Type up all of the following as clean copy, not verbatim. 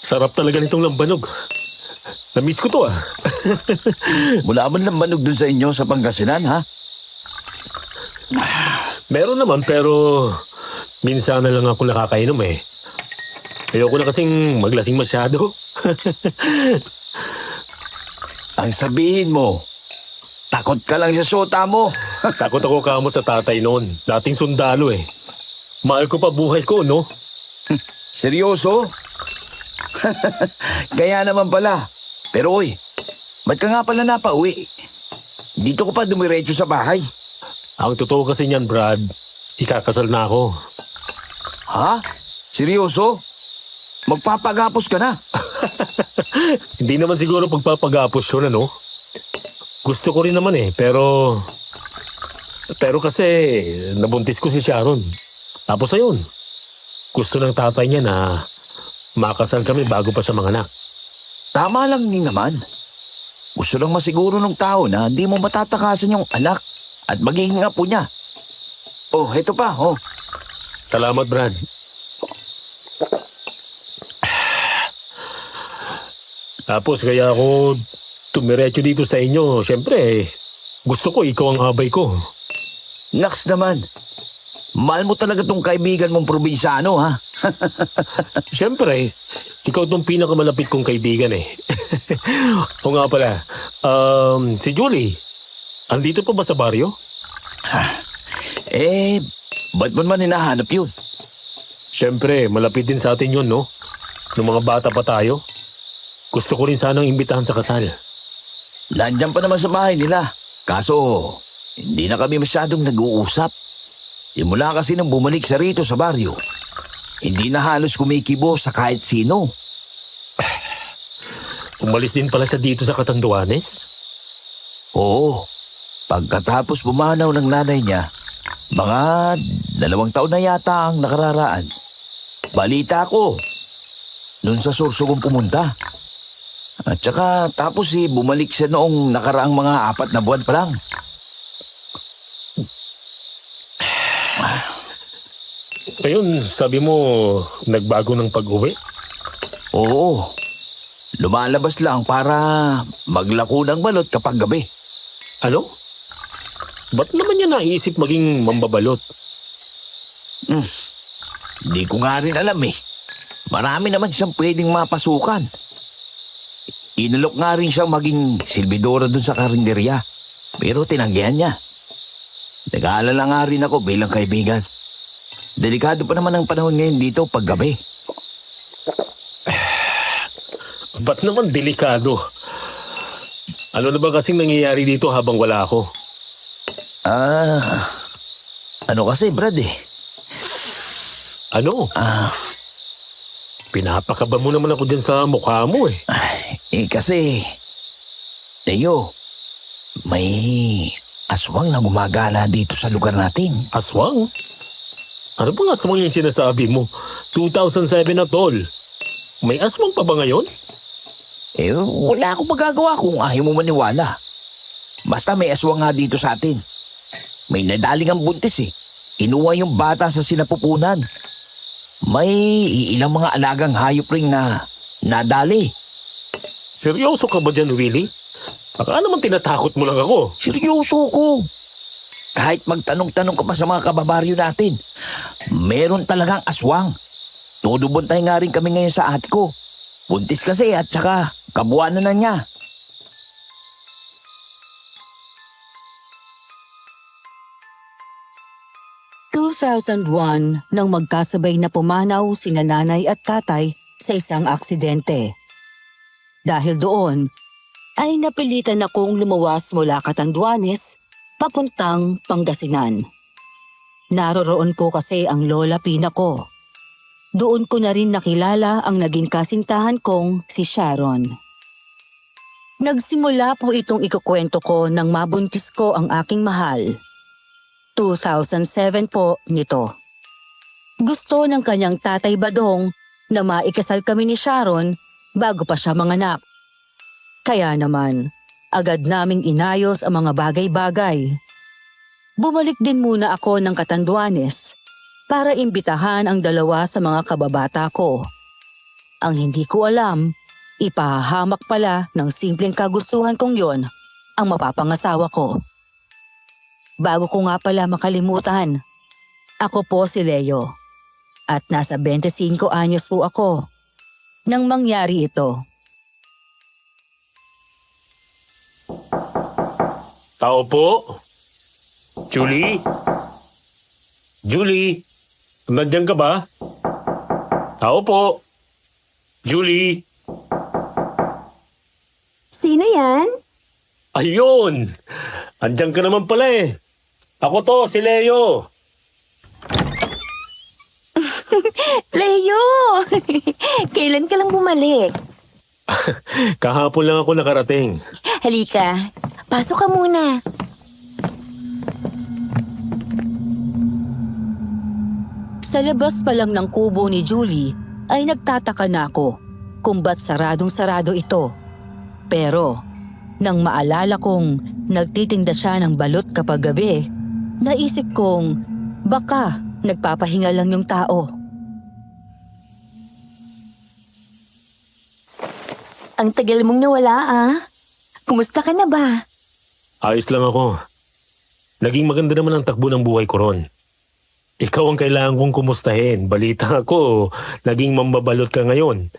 Sarap talaga nitong lambanog. Namiss ko to ah. Wala man lang manog dun sa inyo sa Pangasinan, ha? Meron naman pero minsan na lang ako nakakainom eh. Ayoko na kasing maglasing masyado. Ang sabihin mo, takot ka lang sa syota mo. Takot ako kamo sa tatay noon. Dating sundalo eh. Mahal ko pa buhay ko, no? Seryoso? Kaya naman pala. Pero oy, ba't ka nga pala napauwi? Dito ko pa dumiretso sa bahay. Ang totoo kasi niyan, Brad, ikakasal na ako. Ha? Seryoso? Magpapagapos ka na? Hindi naman siguro pagpapagapos yun, ano? Gusto ko rin naman eh, pero kasi nabuntis ko si Sharon. Tapos ayun, gusto ng tatay niya na makasal kami bago pa siya manganak. Tama lang din naman. Gusto lang masiguro ng tao na hindi mo matatakasan yung anak at magiging apo niya. Oh, heto pa, oh. Salamat, Brad. Tapos kaya ako tumiretso dito sa inyo. Siyempre, gusto ko ikaw ang abay ko. Naks naman. Mahal mo talaga tong kaibigan mong probinsyano, ha? Siyempre, ikaw tong pinakamalapit kong kaibigan eh. O nga pala, si Julie, andito pa ba sa baryo? Ba't mo naman hinahanap yun? Siyempre, malapit din sa atin yun, no? Nung mga bata pa tayo. Gusto ko rin sanang imbitahan sa kasal. Nandiyan pa naman sa bahay nila. Kaso, hindi na kami masyadong nag-uusap. Simula kasi nang bumalik siya rito sa baryo, hindi na halos kumikibo sa kahit sino. Umalis din pala siya dito sa Catanduanes? Oo, pagkatapos pumanaw ng nanay niya, mga 2 taon na yata ang nakararaan. Balita ko, noon sa Sorsogon pumunta. At saka tapos bumalik siya noong nakaraang mga 4 na buwan pa lang. Ayun, sabi mo, nagbago ng pag-uwi? Oo, lumalabas lang para maglako ng balot kapag gabi. Ano? Ba't naman niya naisip maging mambabalot? Hindi ko nga rin alam eh. Marami naman siyang pwedeng mapasukan. Inalok nga rin siyang maging silbidora dun sa karinderya. Pero tinanggihan niya. Nag-aalala nga rin ako bilang kaibigan. Delikado pa naman ang panahon ngayon dito pag gabi. Ba't naman delikado? Ano na ba kasing nangyayari dito habang wala ako? Ano kasi Brad eh. Ano? Pinapakaba mo naman ako dyan sa mukha mo eh. Kasi, Teo, may aswang na gumagala dito sa lugar natin. Aswang? Ano bang aswang yung sinasabi mo? 2007 na tol. May aswang pa ba ngayon? Wala akong magagawa kung ayaw mo maniwala. Basta may aswang nga dito sa atin. May nadaling ang buntis eh. Inuwa yung bata sa sinapupunan. May ilang mga alagang hayop ring na nadali. Seryoso ka ba dyan, Willie? Baka naman tinatakot mo lang ako. Seryoso ko. Kahit magtanong-tanong ka pa sa mga kababaryo natin, meron talagang aswang. Todo buntay nga rin kami ngayon sa ate ko. Buntis kasi at saka kabuuan na niya. Nang magkasabay na pumanaw sina nanay at tatay sa isang aksidente. Dahil doon, ay napilitan akong lumuwas mula Catanduanes papuntang Pangasinan. Naroroon po kasi ang lola Pina ko. Doon ko na rin nakilala ang naging kasintahan kong si Sharon. Nagsimula po itong ikukwento ko nang mabuntis ko ang aking mahal. 2007 po nito. Gusto ng kanyang tatay Badong na maikasal kami ni Sharon bago pa siya manganak. Kaya naman, agad naming inayos ang mga bagay-bagay. Bumalik din muna ako ng Catanduanes para imbitahan ang dalawa sa mga kababata ko. Ang hindi ko alam, ipahahamak pala ng simpleng kagustuhan kong yon ang mapapangasawa ko. Bago ko nga pala makalimutan, ako po si Leo at nasa 25 anyos po ako nang mangyari ito. Tao po? Julie? Julie? Nandiyan ka ba? Tao po? Julie? Sino yan? Ayun! Andiyan ka naman pala eh. Ako to, si Leo. Leo! Kailan ka lang bumalik? Kahapon lang ako nakarating. Halika, pasok ka muna. Sa labas pa lang ng kubo ni Julie ay nagtataka na ako kung ba't saradong-sarado ito. Pero nang maalala kong nagtitinda siya ng balot kapag gabi, naisip kong baka nagpapahinga lang yung tao. Ang tagal mong nawala Kumusta ka na ba? Ayos lang ako. Naging maganda naman ang takbo ng buhay ko ron. Ikaw ang kailangan kong kumustahin. Balita ko, naging mambabalot ka ngayon.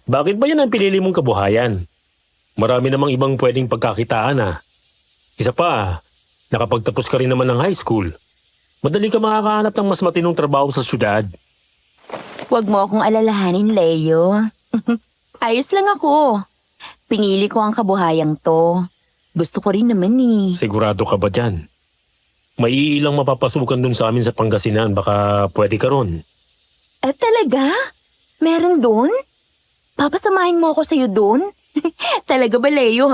Bakit ba yan ang pinili mong kabuhayan? Marami namang ibang pwedeng pagkakitaan Isa pa, nakapagtapos ka rin naman ng high school. Madali ka makakahanap ng mas matinong trabaho sa syudad. Huwag mo akong alalahanin, Leo. Ayos lang ako. Pinili ko ang kabuhayang to. Gusto ko rin naman Sigurado ka ba dyan? May ilang mapapasukan dun sa amin sa Pangasinan. Baka pwede ka ron. Talaga? Meron doon? Papasamahin mo ako sa'yo doon? Talaga ba, Leo,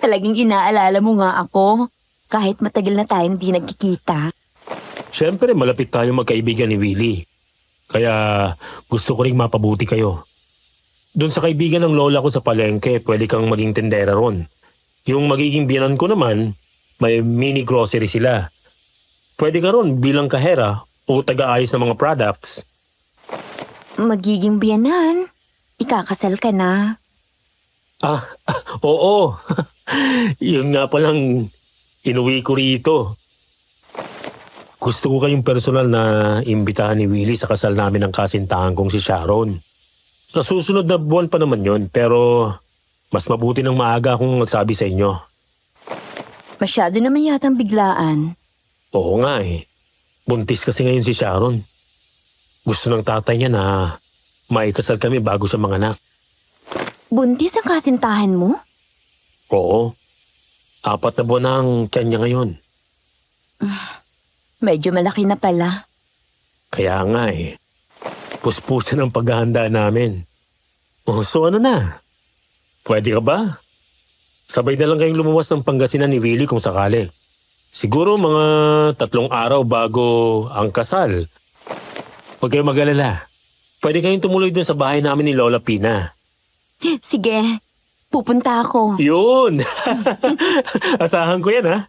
Talagang inaalala mo nga ako. Kahit matagal na tayo hindi nagkikita. Siyempre, malapit tayo magkaibigan ni Willie. Kaya gusto ko ring mapabuti kayo. Doon sa kaibigan ng lola ko sa palengke, pwede kang maging tendera ron. Yung magiging biyanan ko naman, may mini grocery sila. Pwede ka ron bilang kahera o taga-ayos ng mga products. Magiging biyanan? Ikakasal ka na? Oo. Yun nga palang inuwi ko rito. Gusto ko kayong personal na imbitahan ni Willie sa kasal namin ng kasintahan kong si Sharon. Sa susunod na buwan pa naman yun, pero mas mabuti ng maaga akong magsabi sa inyo. Masyado naman yatang biglaan. Oo nga eh. Buntis kasi ngayon si Sharon. Gusto ng tatay niya na maikasal kami bago siya manganak. Buntis ang kasintahan mo? Oo. 4 na buwan na ang tiyan niya ngayon. Medyo malaki na pala. Kaya nga eh. Puspusan ang paghahanda namin. So ano na? Pwede ka ba? Sabay na lang kayong lumuwas ng Pangasinan ni Willie kung sakali. Siguro mga 3 araw bago ang kasal. Huwag kayong mag-alala. Pwede kayong tumuloy dun sa bahay namin ni Lola Pina. Sige, pupunta ako. Yun! Asahan ko yan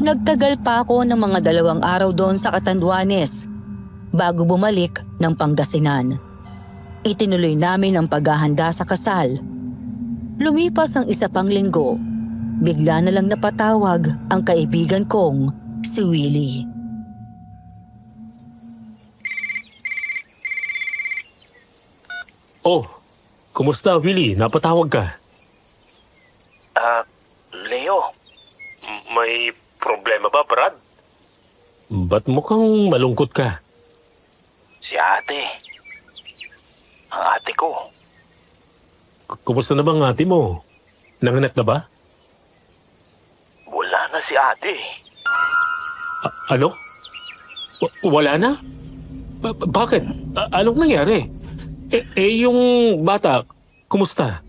Nagtagal pa ako ng mga 2 araw doon sa Catanduanes bago bumalik ng Pangasinan. Itinuloy namin ang paghahanda sa kasal. Lumipas ang 1 pang linggo, bigla na lang napatawag ang kaibigan kong si Willie. Oh, kumusta Willie? Napatawag ka? Leo, May problema ba, Brad? Ba't mukhang malungkot ka? si ate. Ang ate ko. Kumusta na bang ate mo? Nanganak na ba? Wala na si ate. Ano? Wala na? Bakit? Anong nangyari? Yung bata, kumusta?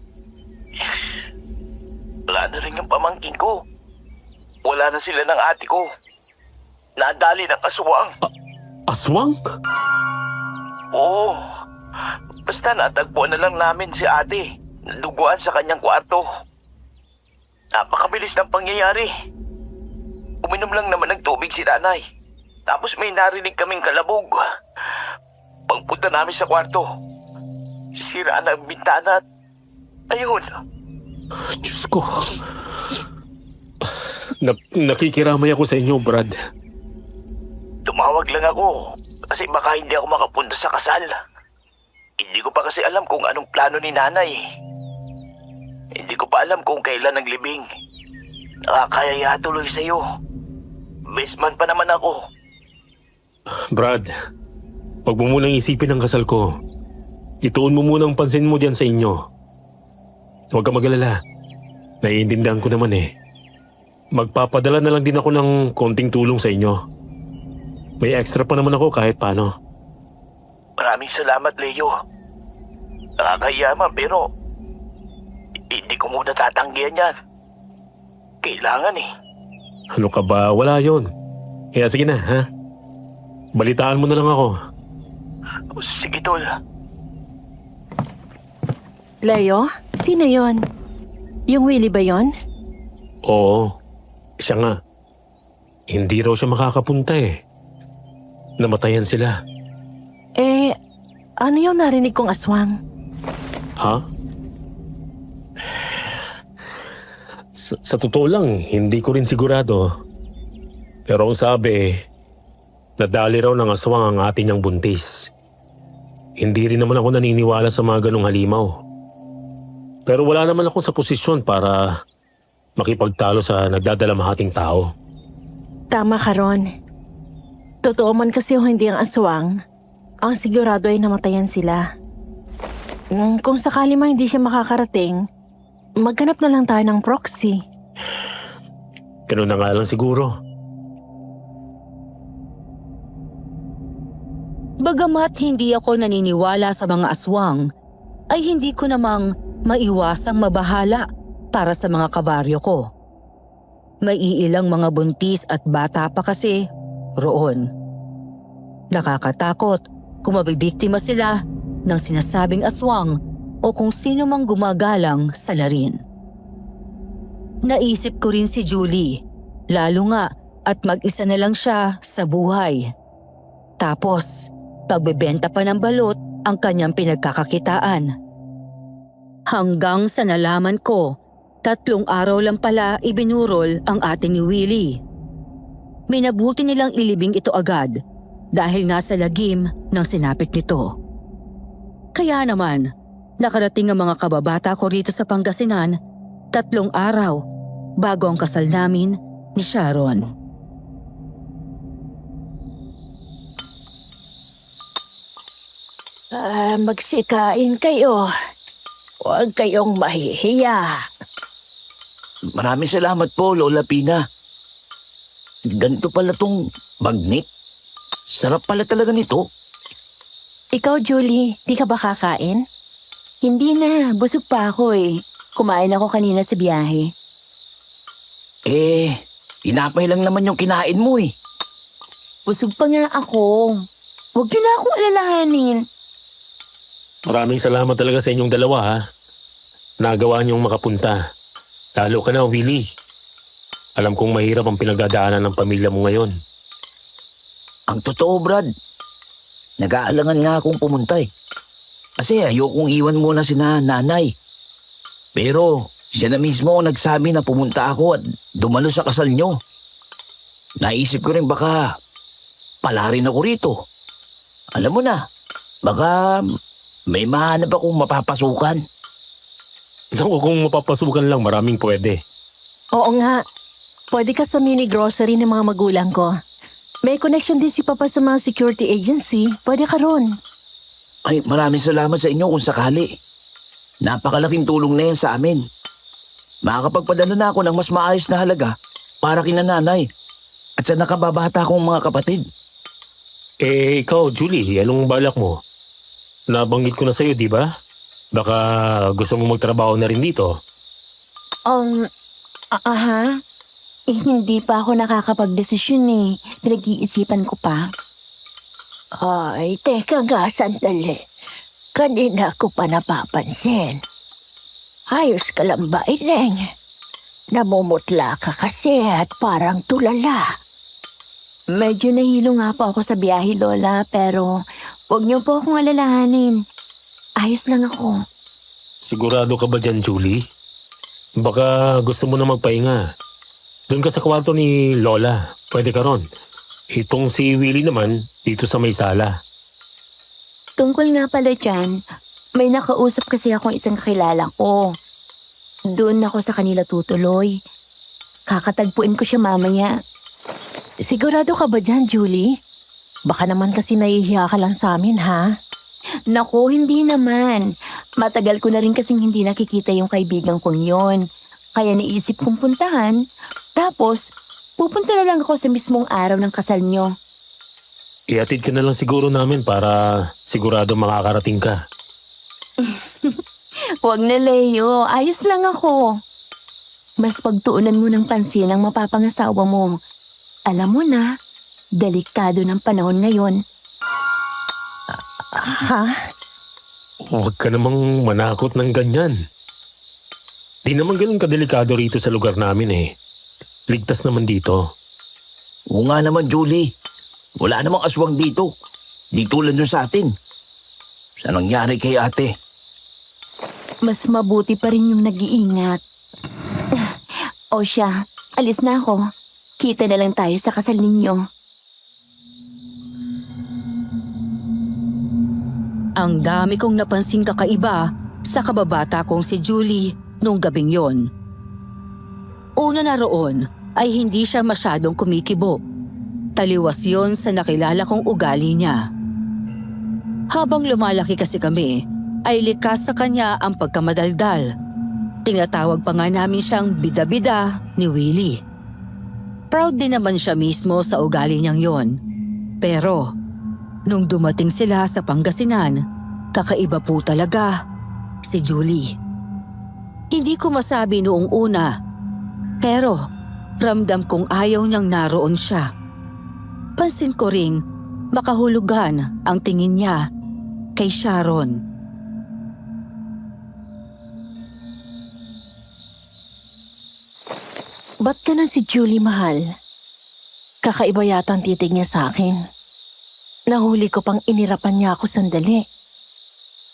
Wala na rin yung pamangkin ko. Wala na sila ng ate ko. Nadali ng aswang. Aswang? Oo. Basta natagpuan na lang namin si ate. Duguan sa kanyang kwarto. Napakabilis ng pangyayari. Uminom lang naman ng tubig si nanay. Tapos may narinig kaming kalabog. Pagpunta namin sa kwarto, sira na ang bintana at ayun. Diyos ko. Nakikiramay ako sa inyo, Brad. Tumawag lang ako kasi baka hindi ako makapunta sa kasal. Hindi ko pa kasi alam kung anong plano ni nanay. Hindi ko pa alam kung kailan ang libing. Nakakayaya tuloy sa'yo. Best man pa naman ako. Brad, wag mo munang isipin ang kasal ko. Ituon mo munang pansin mo diyan sa inyo. Huwag ka mag-alala. Naiintindihan ko naman eh. Magpapadala na lang din ako ng konting tulong sa inyo. May extra pa naman ako kahit paano. Maraming salamat, Leo. Nakakahiya man pero hindi ko muna tatanggihan yan. Kailangan eh. Ano ka ba? Wala yon. Kaya sige na, ha? Balitaan mo na lang ako. Sige, tol. Leo, sino yon? Yung Willie ba yon? Oo, siya nga. Hindi raw siya makakapunta eh. Namatayan sila. Ano yung narinig kong aswang? Ha? Sa totoo lang, hindi ko rin sigurado. Pero ang sabi, nadali raw ng aswang ang atin niyang buntis. Hindi rin naman ako naniniwala sa mga ganong halimaw. Pero wala naman ako sa posisyon para makipagtalo sa nagdadalamahating tao. Tama ka, Ron. Totoo man kasi o hindi ang aswang, ang sigurado ay namatayan sila. Kung sakali man hindi siya makakarating, maghanap na lang tayo ng proxy. Ganun na nga lang siguro. Bagamat hindi ako naniniwala sa mga aswang, ay hindi ko namang maiwasang mabahala para sa mga kabaryo ko. May iilang mga buntis at bata pa kasi roon. Nakakatakot kung mabibiktima sila ng sinasabing aswang o kung sino mang gumagalang sa larin. Naisip ko rin si Julie, lalo nga at mag-isa na lang siya sa buhay. Tapos, pagbebenta pa ng balot ang kanyang pinagkakakitaan. Hanggang sa nalaman ko, 3 araw lang pala ibinurol ang atin ni Willie. Minabuti nilang ilibing ito agad dahil nga sa lagim ng sinapit nito. Kaya naman, nakarating ang mga kababata ko rito sa Pangasinan 3 araw bago ang kasal namin ni Sharon. Magsikain kayo. Huwag kayong mahihiya. Maraming salamat po, Lola Pina. Ganito pala tong bagnet. Sarap pala talaga nito. Ikaw, Julie, di ka ba kakain? Hindi na, busog pa ako eh. Kumain ako kanina sa biyahe. Tinapay lang naman yung kinain mo eh. Busog pa nga ako. Huwag niyo na akong alalahanin. Maraming salamat talaga sa inyong dalawa ha. Nagawa niyong makapunta. Lalo ka na, Willie. Alam kong mahirap ang pinagdadaanan ng pamilya mo ngayon. Ang totoo, Brad. Nag-aalangan nga akong pumunta eh. Kasi ayokong iwan muna si nanay. Pero siya na mismo ang nagsabi na pumunta ako at dumalo sa kasal nyo. Naisip ko rin baka pala rin ako rito. Alam mo na, baka may mahanap akong mapapasukan. Naku, kung mapapasukan lang, maraming pwede. Oo nga. Pwede ka sa mini grocery ng mga magulang ko. May connection din si Papa sa mga security agency. Pwede ka ron. Ay, maraming salamat sa inyo kung sakali. Napakalaking tulong na yan sa amin. Makakapagpadala na ako ng mas maayos na halaga para kina nanay at sa nakababata kong mga kapatid. Ikaw, Julie, anong balak mo? Nabanggit ko na sa'yo, di ba? Baka gusto mo magtrabaho na rin dito. Hindi pa ako nakakapagdesisyon eh. Pinag-iisipan ko pa. Ay, teka nga, sandali. Kanina ko pa napapansin. Ayos ka lang ba, Ineng? Namumutla ka kasi at parang tulala. Medyo nahilo nga po ako sa biyahe, Lola, pero huwag niyo po akong alalahanin. Ayos lang ako. Sigurado ka ba dyan, Julie? Baka gusto mo na magpahinga. Doon ka sa kwarto ni Lola. Pwede ka ron. Itong si Willie naman, dito sa may sala. Tungkol nga pala dyan, may nakausap kasi akong isang kakilala ko. Doon ako sa kanila tutuloy. Kakatagpuin ko siya mamaya. Sigurado ka ba dyan, Julie? Baka naman kasi nahihiya ka lang sa amin, ha? Naku, hindi naman. Matagal ko na rin kasing hindi nakikita yung kaibigan kong yon. Kaya naisip kong puntahan. Tapos, pupunta na lang ako sa mismong araw ng kasal nyo. Iatid ka na lang siguro namin para sigurado makakarating ka. Huwag na, Leo. Ayos lang ako. Mas pagtuunan mo ng pansin ang mapapangasawa mo. Alam mo na, delikado ng panahon ngayon. Ha? Huwag ka namang manakot ng ganyan. Di naman ganun kadelikado rito sa lugar namin eh. Ligtas naman dito. Oo nga naman, Julie. Wala namang aswang dito. Di tulad nun sa atin. Sa nangyari kay ate. Mas mabuti pa rin yung nag-iingat. O siya, alis na ako. Kita na lang tayo sa kasal ninyo. Ang dami kong napansing kakaiba sa kababata kong si Julie nung gabing yon. Una na roon ay hindi siya masyadong kumikibo. Taliwas yon sa nakilala kong ugali niya. Habang lumalaki kasi kami, ay likas sa kanya ang pagkamadaldal. Tinatawag pa nga namin siyang bida-bida ni Willie. Proud din naman siya mismo sa ugali niyang yon. Pero nung dumating sila sa Pangasinan, kakaiba po talaga si Julie. Hindi ko masabi noong una, pero ramdam kong ayaw niyang naroon siya. Pansin ko ring makahulugan ang tingin niya kay Sharon. Ba't ka si Julie, mahal? Kakaiba yata ang titig niya sa akin. Nahuli ko pang inirapan niya ako sandali.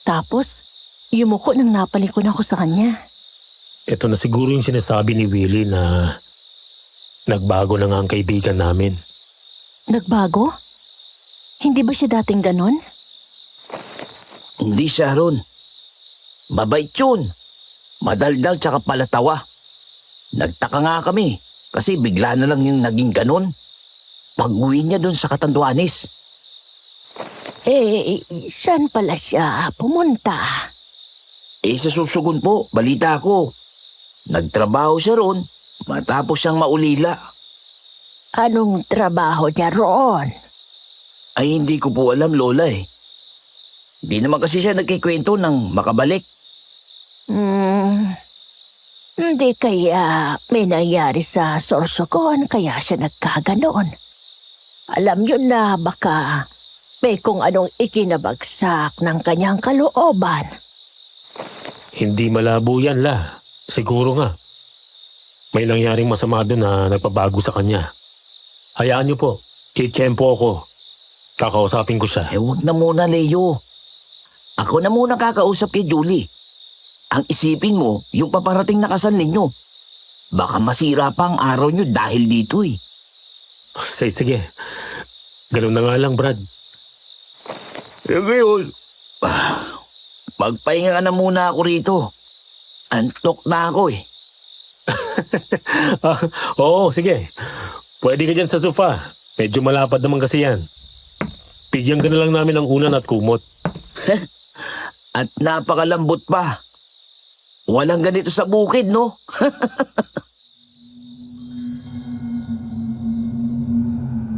Tapos, yumuko nang napalikon ako sa kanya. Ito na siguro yung sinasabi ni Willie na nagbago na nga ang kaibigan namin. Nagbago? Hindi ba siya dating ganon? Hindi, Sharon. Mabait yun. Madaldal tsaka palatawa. Nagtaka nga kami kasi bigla na lang yung naging ganon. Pag-uwi niya dun sa Catanduanes. Saan pala siya pumunta? Sa Susugun po, balita ko. Nagtrabaho siya ron matapos siyang maulila. Anong trabaho niya roon? Ay hindi ko po alam, Lola eh. Di naman kasi siya nagkikwento ng makabalik. Hindi kaya may nangyari sa Sorsogon kaya siya nagkaganoon. Alam yun na baka may kung anong ikinabagsak ng kanyang kalooban. Hindi malabo yan, La. Siguro nga. May nangyaring masama doon na nagpabago sa kanya. Hayaan niyo po. Kitsempo ako. Kakausapin ko siya. Huwag na muna, Leo. Ako na muna kakausap kay Julie. Ang isipin mo, yung paparating na kasal ninyo. Baka masira pa ang araw nyo dahil dito eh. Sige. Ganun na nga lang, Brad. Ngayon, magpahinga na muna ako rito. Antok na ako eh. Oo, sige. Pwede ka dyan sa sofa. Medyo malapad naman kasi yan. Bigyan ka na lang namin ng unan at kumot. At napakalambot pa. Walang ganito sa bukid, no?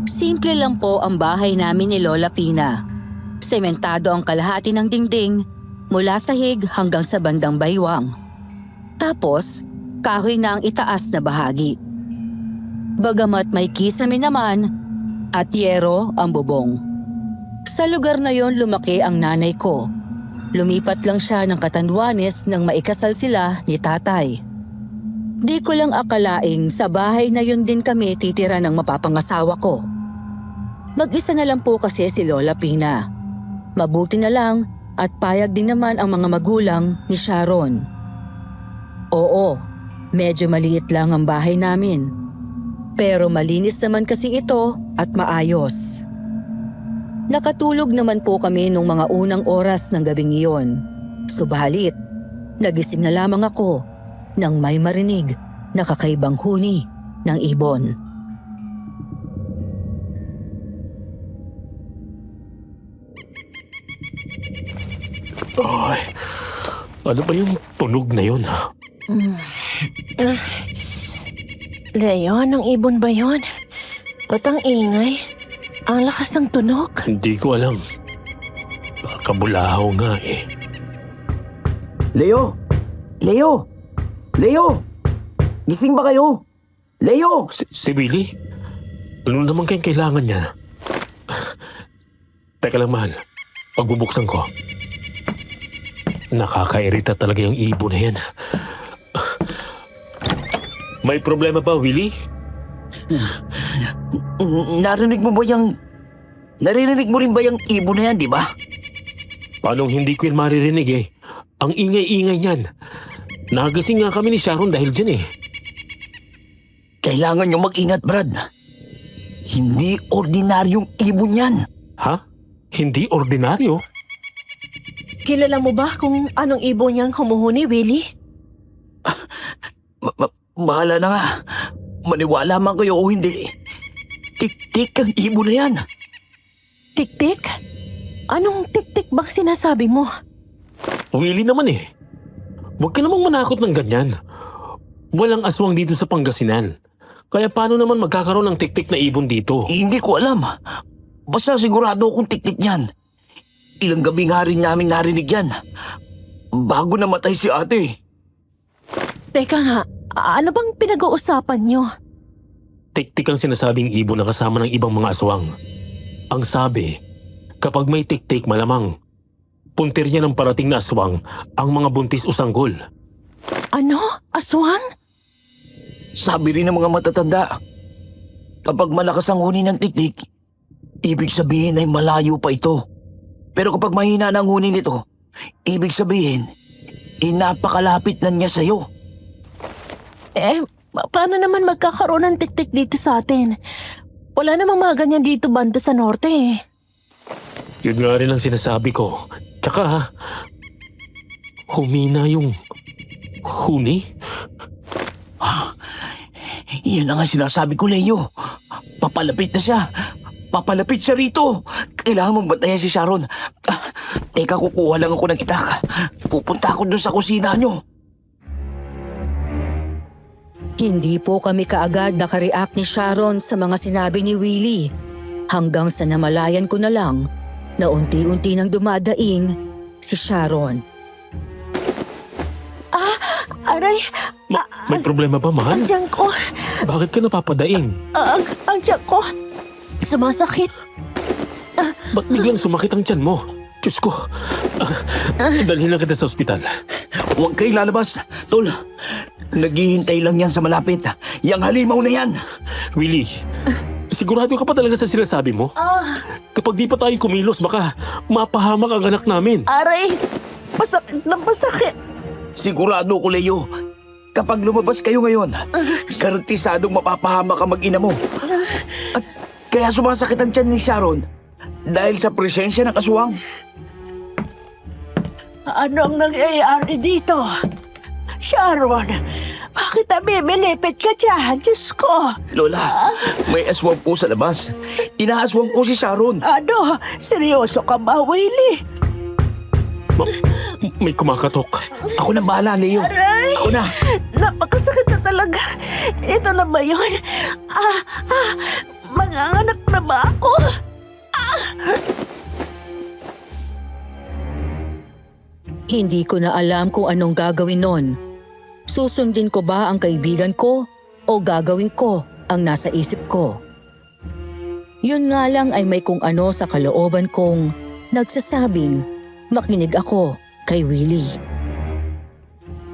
Simple lang po ang bahay namin ni Lola Pina. Sementado ang kalahati ng dingding mula sa hig hanggang sa bandang baywang. Tapos, kahoy na ang itaas na bahagi. Bagamat may kisame naman at yero ang bubong. Sa lugar na yon lumaki ang nanay ko. Lumipat lang siya ng Catanduanes nang maikasal sila ni tatay. Di ko lang akalaing sa bahay na yun din kami titira ng mapapangasawa ko. Mag-isa na lang po kasi si Lola Pina. Mabuti na lang at payag din naman ang mga magulang ni Sharon. Oo, medyo maliit lang ang bahay namin. Pero malinis naman kasi ito at maayos. Nakatulog naman po kami nung mga unang oras ng gabing iyon. Subalit, nagising na lamang ako nang may marinig na kakaibang huni ng ibon. Ay, ano ba yung tunog na yun? Leo, anong ibon ba yon? Ba't ang ingay? Ang lakas ng tunog. Hindi ko alam. Kabulahaw nga eh. Leo! Leo! Leo! Gising ba kayo? Leo! Si Willie? Ano naman kayong kailangan niya? Teka lang, mahal. Pagbubuksan ko. Nakakairita talaga yung ibon na yan. May problema ba, Willie? Narinig mo ba yung... Naririnig mo rin ba yung ibon na yan, di ba? Paano hindi ko yun maririnig eh? Ang ingay-ingay niyan. Nagising nga kami ni Sharon dahil dyan eh. Kailangan nyo mag-ingat, Brad. Hindi ordinaryong ibon yan. Ha? Hindi ordinaryo? Kilala mo ba kung anong ibon niyang humuhuni, Willie? Bahala na nga. Maniwala man kayo o hindi. Tik-tik ang ibon na yan. Tik-tik? Anong tik-tik bang sinasabi mo? Willie naman eh. Huwag ka namang manakot ng ganyan. Walang aswang dito sa Pangasinan. Kaya paano naman magkakaroon ng tik-tik na ibon dito? Hindi ko alam. Basta sigurado akong tik-tik yan. Ilang gabi nga rin namin narinig yan. Bago namatay si ate. Teka nga, ano bang pinag-uusapan niyo? Tik-tik ang sinasabing ibon na kasama ng ibang mga aswang. Ang sabi, kapag may tik-tik malamang, puntir niya ng parating na aswang ang mga buntis o sanggol. Ano? Aswang? Sabi rin ng mga matatanda, kapag malakas ang huni ng tik-tik, ibig sabihin ay malayo pa ito. Pero kapag mahina na ang huni nito, ibig sabihin, napakalapit na niya sa'yo. Paano naman magkakaroon ng tik-tik dito sa atin? Wala namang mga ganyan dito banda sa norte eh. Yun nga rin ang sinasabi ko. Tsaka, humina yung huni? Yan ang nga sinasabi ko, Leo. Papalapit na siya. Papalapit siya rito. Kailangan mong bantayan si Sharon. Teka, kukuha lang ako ng itak. Pupunta ako dun sa kusina nyo. Hindi po kami kaagad nakareact ni Sharon sa mga sinabi ni Willie. Hanggang sa namalayan ko na lang na unti-unti nang dumadaing si Sharon. Aray, May problema ba, mahal? ang tiyan ko, Bakit ka napapadaing? ang tiyan ko, sumasakit. Ba't biglang sumakit ang tiyan mo? Diyos ko. Dalhin lang kita sa ospital. Huwag kayo lalabas. Tol, naghihintay lang yan sa malapit. Yang halimaw na yan. Willie, sigurado ka pa talaga sa sinasabi mo? Kapag di pa tayo kumilos, baka mapahamak ang anak namin. Aray, masakit na masakit. Sigurado ko, Leo. Kapag lumabas kayo ngayon, garantisadong mapapahamak ang mag-ina mo. At kaya sumasakit ang tiyan ni Sharon dahil sa presensya ng aswang. Anong nangyayari dito? Sharon, bakit nabibilipit ka dyan? Diyos ko. Lola, may aswang po sa labas. Inaaswang po si Sharon. Ano? Seryoso ka ba, Willie? May kumakatok. Ako na bahala, Leo. Aray! Ako na. Napakasakit na talaga. Ito na ba yun? Manganganak na ba ako? Hindi ko na alam kung anong gagawin nun. Susundin ko ba ang kaibigan ko o gagawin ko ang nasa isip ko? Yun nga lang ay may kung ano sa kalooban kong nagsasabing makinig ako kay Willie.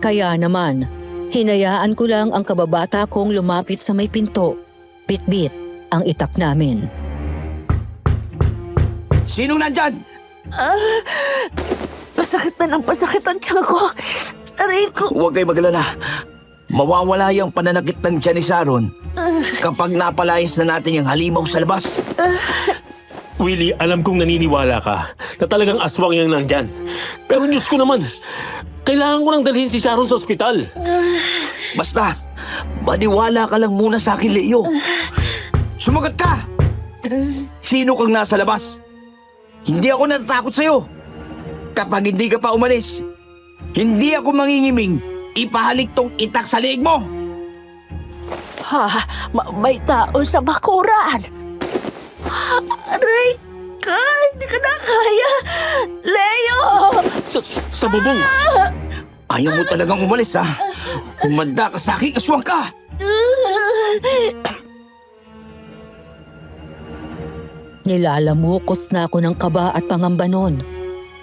Kaya naman, hinayaan ko lang ang kababata kong lumapit sa may pinto. Bit-bit ang itak namin. Sinong nandyan? Pasakit na ng pasakit ang tiyan ko. Aray ko. Huwag kayo magalala. Mawawala yung pananakit ng tiyan ni Sharon kapag napalayas na natin yung halimaw sa labas. Willie, alam kong naniniwala ka na talagang aswang yung nandyan. Pero Diyos ko naman, kailangan ko nang dalhin si Sharon sa ospital. Basta, maniwala ka lang muna sa akin, Leo. Sumagot ka! Sino kang nasa labas? Hindi ako natatakot sa'yo. Kapag hindi ka pa umalis, hindi ako mangingiming ipahalik tong itak sa leeg mo. Ha, may tao sa bakuran. Aray ka, hindi ka na kaya. Leo! Sa bubong! Ayaw mo talagang umalis, ha? Humanda ka sa akin, aswang ka! Nilalamukos na ako ng kaba at pangamba noon.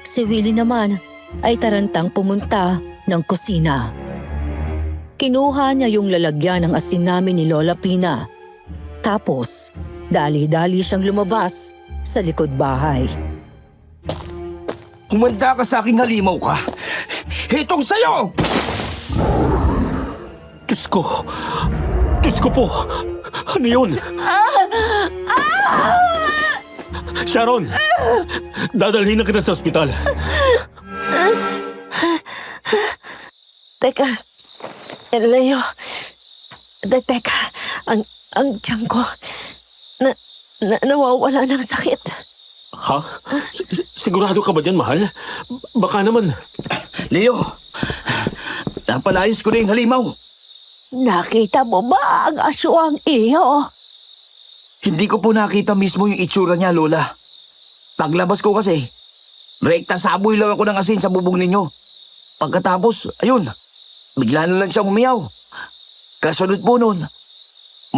Si Willie naman ay tarantang pumunta ng kusina. Kinuha niya yung lalagyan ng asin namin ni Lola Pina. Tapos, dali-dali siyang lumabas sa likod bahay. Humanda ka sa aking halimaw ka. Itong sa'yo! Diyos ko! Diyos ko po! Ano yun? Sharon! Dadalhin na kita sa ospital. Teka, Leo. Teka, ang tiyan ko, nawawala ng sakit. Ha? Sigurado ka ba dyan, mahal? Baka naman. Leo, napalayas ko na yung halimaw. Nakita mo ba ang aswang iyo? Hindi ko po nakita mismo yung itsura niya, Lola. Paglabas ko kasi, rekta saboy lang ako ng asin sa bubong ninyo. Pagkatapos, ayun, bigla na lang siya umiyaw. Kasunod po nun,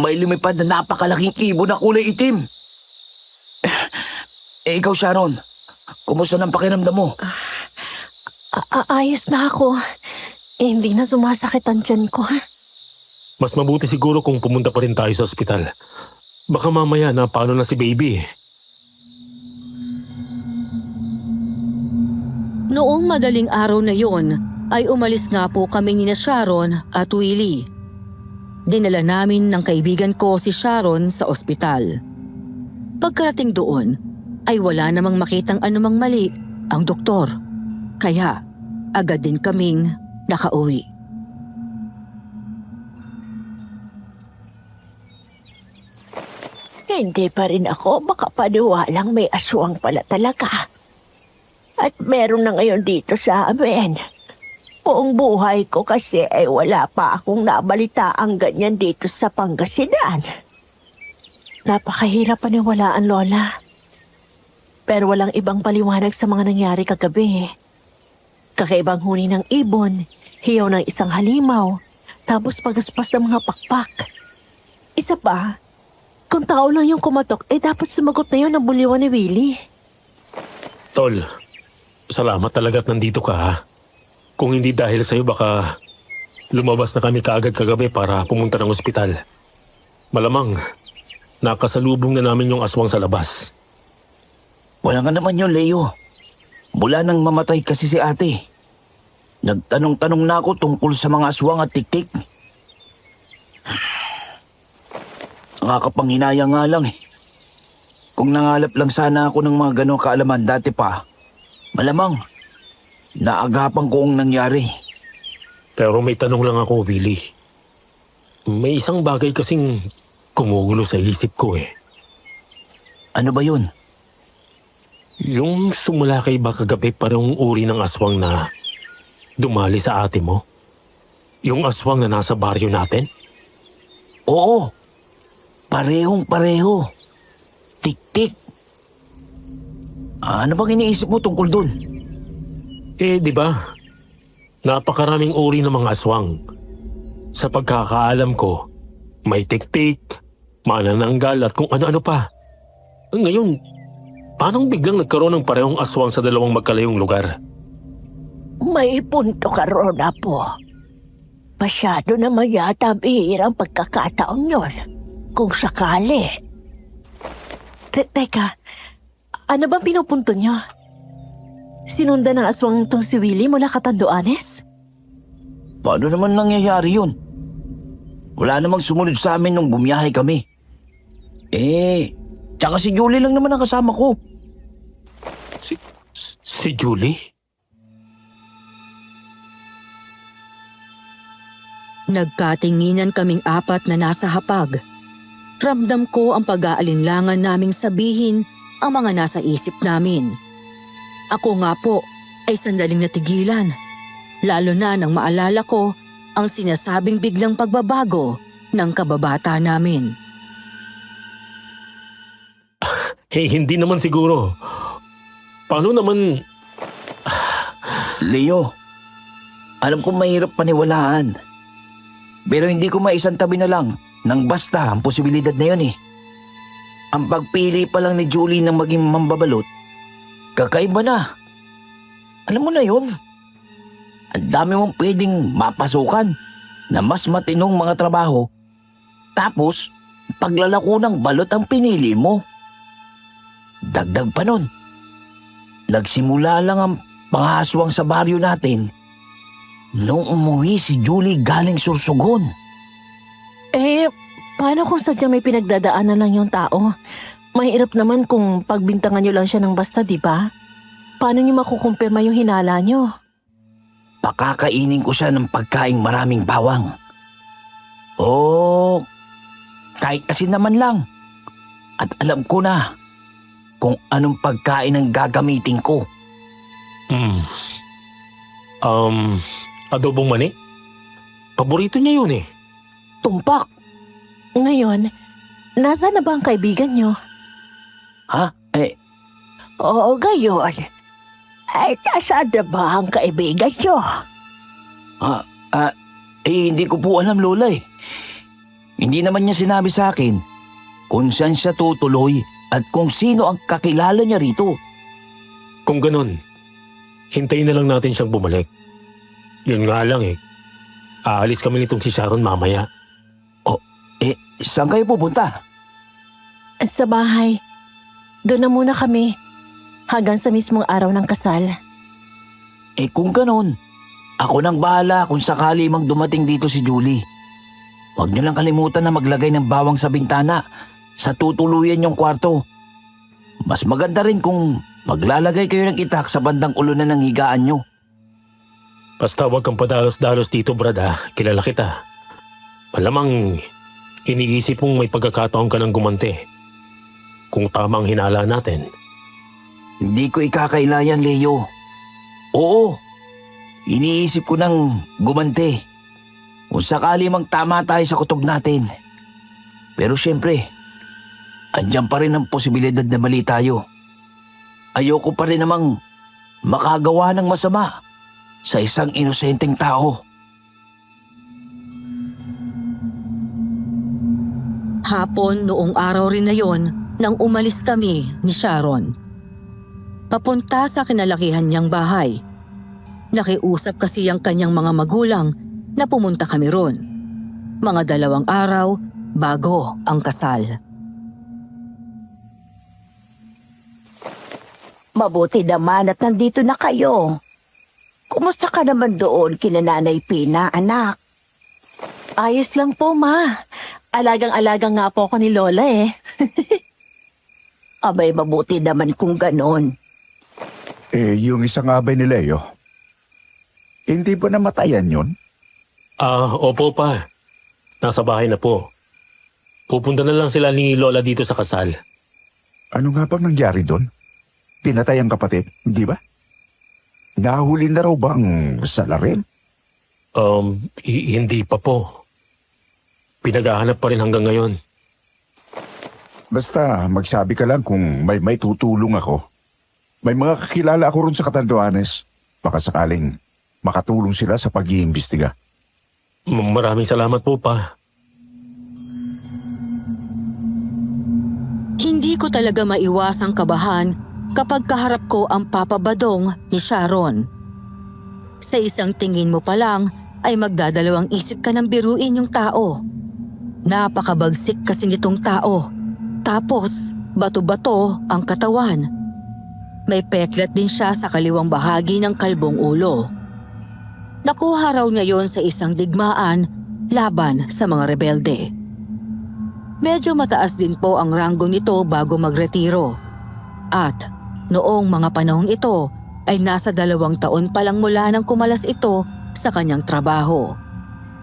may lumipad na napakalaking ibon na kulay itim. Ikaw, Sharon, kumusta ng pakiramdam mo? Ayos na ako. Hindi na sumasakit ang tiyan ko. Mas mabuti siguro kung pumunta pa rin tayo sa ospital. Baka mamaya na paano na si baby. Noong madaling araw na yon, ay umalis nga po kami ni na Sharon at Willie. Dinala namin ng kaibigan ko si Sharon sa ospital. Pagkarating doon, ay wala namang makitang anumang mali ang doktor. Kaya agad din kaming nakauwi. Hindi pa rin ako makapaniwalang may aswang pala talaga. At meron na ngayon dito sa amin. Buong buhay ko kasi ay wala pa akong nabalita ang ganyan dito sa Pangasinan. Napakahirap paniwalaan, Lola. Pero walang ibang paliwanag sa mga nangyari kagabi. Kakaibang huni ng ibon, hiyaw ng isang halimaw, tapos pagaspas ng mga pakpak. Isa pa, kung tao lang yung kumatok, dapat sumagot na yun ang buliwan ni Willie. Tol, salamat talaga at nandito ka, ha? Kung hindi dahil sa'yo, baka lumabas na kami kaagad kagabi para pumunta ng ospital. Malamang, nakasalubong na namin yung aswang sa labas. Wala nga naman yun, Leo. Mula nang mamatay kasi si ate, nagtanong-tanong na ako tungkol sa mga aswang at tiktik. Nakakapanghinaya nga lang eh. Kung nangalap lang sana ako ng mga ganong kaalaman dati pa, malamang, naagapan ko ang nangyari. Pero may tanong lang ako, Willie. May isang bagay kasing kumugulo sa isip ko eh. Ano ba yun? Yung sumulakay ba kagabi parehong uri ng aswang na dumali sa ate mo? Yung aswang na nasa baryo natin? Oo. Parehong pareho. Tik-tik. Ano bang iniisip mo tungkol dun? Eh, di ba? Napakaraming uri ng mga aswang. Sa pagkakaalam ko, may tik-tik, manananggal at kung ano-ano pa. Ngayon, paano biglang nagkaroon ng parehong aswang sa dalawang magkalayong lugar? May punto ka, Rona po. Masyado naman yata bihirang pagkakataon yun. Kung sakali. Teka, Ano bang pinupunto niyo? Sinundan ng aswang tong si Willie mula Catanduanes? Paano naman nangyayari yun? Wala namang sumunod sa amin nung bumiyahe kami. Tsaka si Julie lang naman ang kasama ko. Si Julie? Nagkatinginan kaming apat na nasa hapag. Ramdam ko ang pag-aalinlangan naming sabihin ang mga nasa isip namin. Ako nga po ay sandaling natigilan, lalo na nang maalala ko ang sinasabing biglang pagbabago ng kababata namin. Hindi naman siguro. Paano naman... Leo, alam kong mahirap paniwalaan. Pero hindi ko maisantabi na lang nang basta ang posibilidad na yun eh. Ang pagpili pa lang ni Julie ng maging mambabalot, kakaiba na. Alam mo na yun. Ang dami mong pwedeng mapasukan na mas matinong mga trabaho. Tapos, paglalako ng balot ang pinili mo. Dagdag pa nun. Nagsimula lang ang pangaswang sa baryo natin nung umuwi si Julie galing Sursogon. Paano kung sadyang may pinagdadaanan lang yung tao? Mahirap naman kung pagbintangan niyo lang siya ng basta, di ba? Paano niyo makukumpirma yung hinala niyo? Pakakainin ko siya ng pagkaing maraming bawang. Oh, kahit asin naman lang. At alam ko na kung anong pagkain ang gagamitin ko. Adobong mani? Paborito niya yun eh. Tumpak! Ngayon, nasaan na ba ang kaibigan niyo? Ha? Oo, gayon. Ay, nasaan na ba ang kaibigan niyo? Hindi ko po alam, Lola eh. Hindi naman niya sinabi sa akin kung saan siya tutuloy at kung sino ang kakilala niya rito. Kung ganun, hintayin na lang natin siyang bumalik. Yun nga lang eh. Aalis kami nitong si Sharon mamaya. Saan kayo pupunta? Sa bahay. Doon na muna kami. Hanggang sa mismong araw ng kasal. Kung ganun, ako nang bahala kung sakali mang dumating dito si Julie. Huwag niyo lang kalimutan na maglagay ng bawang sa bintana sa tutuluyan yung kwarto. Mas maganda rin kung maglalagay kayo ng itak sa bandang ulunan ng higaan nyo. Basta huwag kang padalos-dalos dito, Brad ha. Kilala kita. Malamang iniisip mong may pagkakataon ka ng gumante. Kung tama ang hinala natin. Hindi ko ikakailayan, Leo. Oo, iniisip ko nang gumante. Kung sakali mang tama tayo sa kutob natin. Pero syempre, andyan pa rin ang posibilidad na mali tayo. Ayoko pa rin namang makagawa ng masama sa isang inosenteng tao. Hapon noong araw rin na yon nang umalis kami ni Sharon. Papunta sa kinalakihan niyang bahay. Nakiusap kasi ang kanyang mga magulang na pumunta kami ron. Mga 2 araw bago ang kasal. Mabuti naman at nandito na kayo. Kumusta ka naman doon kina Nanay Pina, anak? Ayos lang po, Ma. Alagang-alaga nga po ako ni Lola eh. Abay, mabuti naman kung ganon. Yung isang abay ni Leo, hindi ba namatayan yun? Opo pa. Nasa bahay na po. Pupunta na lang sila ni Lola dito sa kasal. Ano nga bang nangyari doon? Pinatay ang kapatid, hindi ba? Nahuli na raw ba ang salarin? Hindi pa po. Pinaghahanap pa rin hanggang ngayon. Basta magsabi ka lang kung may tutulong ako. May mga kakilala ako ron sa Catanduanes. Baka sakaling makatulong sila sa pag-iimbestiga. Maraming salamat po pa. Hindi ko talaga maiwasang kabahan kapag kaharap ko ang papabadong ni Sharon. Sa isang tingin mo pa lang ay magdadalawang isip ka ng biruin yung tao. Napakabagsik kasi nitong tao. Tapos, bato-bato ang katawan. May peklat din siya sa kaliwang bahagi ng kalbong ulo. Nakuha raw niya yon sa isang digmaan laban sa mga rebelde. Medyo mataas din po ang ranggo nito bago magretiro. At noong mga panahong ito ay nasa 2 taon pa lang mula nang kumalas ito sa kanyang trabaho.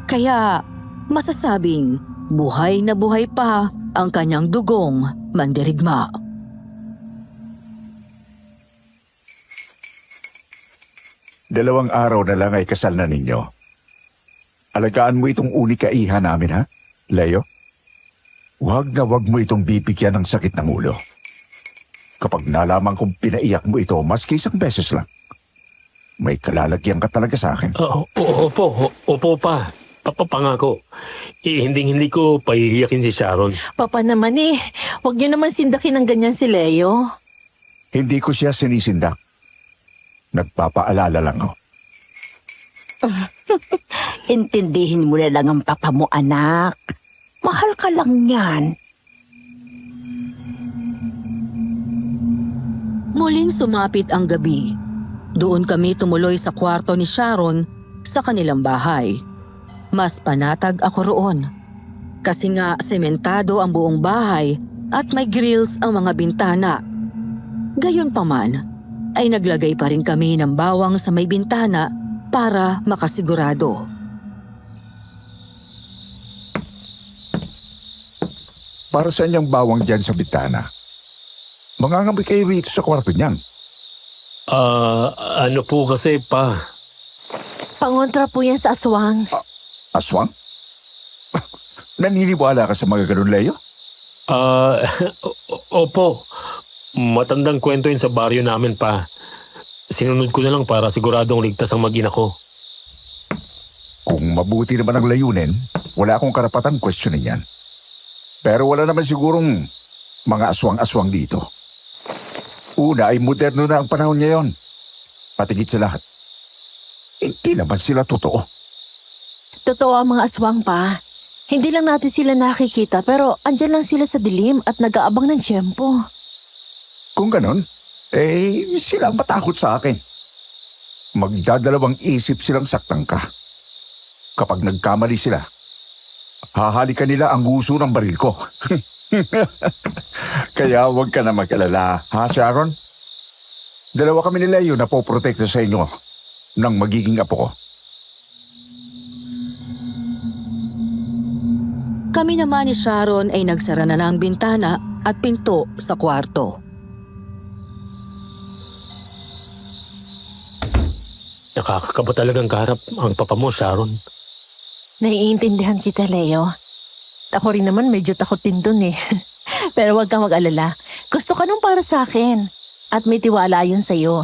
Kaya masasabing buhay na buhay pa ang kanyang dugong mandirigma. Dalawang araw na lang ay kasal na ninyo. Alagaan mo itong unika iha namin, ha, Leo? Huwag na huwag mo itong bibigyan ng sakit ng ulo. Kapag nalaman kong pinaiyak mo ito, maski isang beses lang, may kalalagyan ka talaga sa akin. Opo pa. Pangako. Hindi ko pahihiyakin si Sharon. Papa naman huwag niyo naman sindakin ng ganyan si Leo. Hindi ko siya sinisindak. Nagpapaalala lang ako. Intindihin mo na lang ang papa mo, anak. Mahal ka lang yan. Muling sumapit ang gabi. Doon kami tumuloy sa kwarto ni Sharon sa kanilang bahay. Mas panatag ako roon. Kasi nga sementado ang buong bahay at may grills ang mga bintana. Gayunpaman, ay naglagay pa rin kami ng bawang sa may bintana para makasigurado. Para saan yung bawang dyan sa bitana? Mangangamoy kayo rito sa kwarto niyan. Ano po kasi pa? Pangontra po yan sa aswang. Aswang? Naniniwala ka sa mga ganun, Leo? Opo. Matandang kwento yun sa baryo namin pa. Sinunod ko na lang para siguradong ligtas ang mag-ina ko. Kung mabuti naman ang layunin, wala akong karapatan questionin yan. Pero wala naman sigurong mga aswang-aswang dito. Una ay moderno na ang panahon ngayon. Patigit sa lahat. Hindi naman sila totoo. Totoo ang mga aswang pa. Hindi lang natin sila nakikita pero andyan lang sila sa dilim at nag-aabang ng tiyempo. Kung ganon, sila ang matakot sa akin. Magdadalawang isip silang saktan ka. Kapag nagkamali sila, hahalikan nila ang guso ng baril ko. Kaya huwag ka na mag-alala, ha Sharon? 2 kami ni Leo na poprotekta sa inyo ng magiging apo ko. Kami naman ni Sharon ay nagsara na ng bintana at pinto sa kwarto. Nakakakaba talagang kaharap ang papa mo, Sharon. Naiintindihan kita, Leo. Ako rin naman medyo takot din dun Pero huwag kang mag-alala. Gusto ka nung para sa akin. At may tiwala yun sa'yo.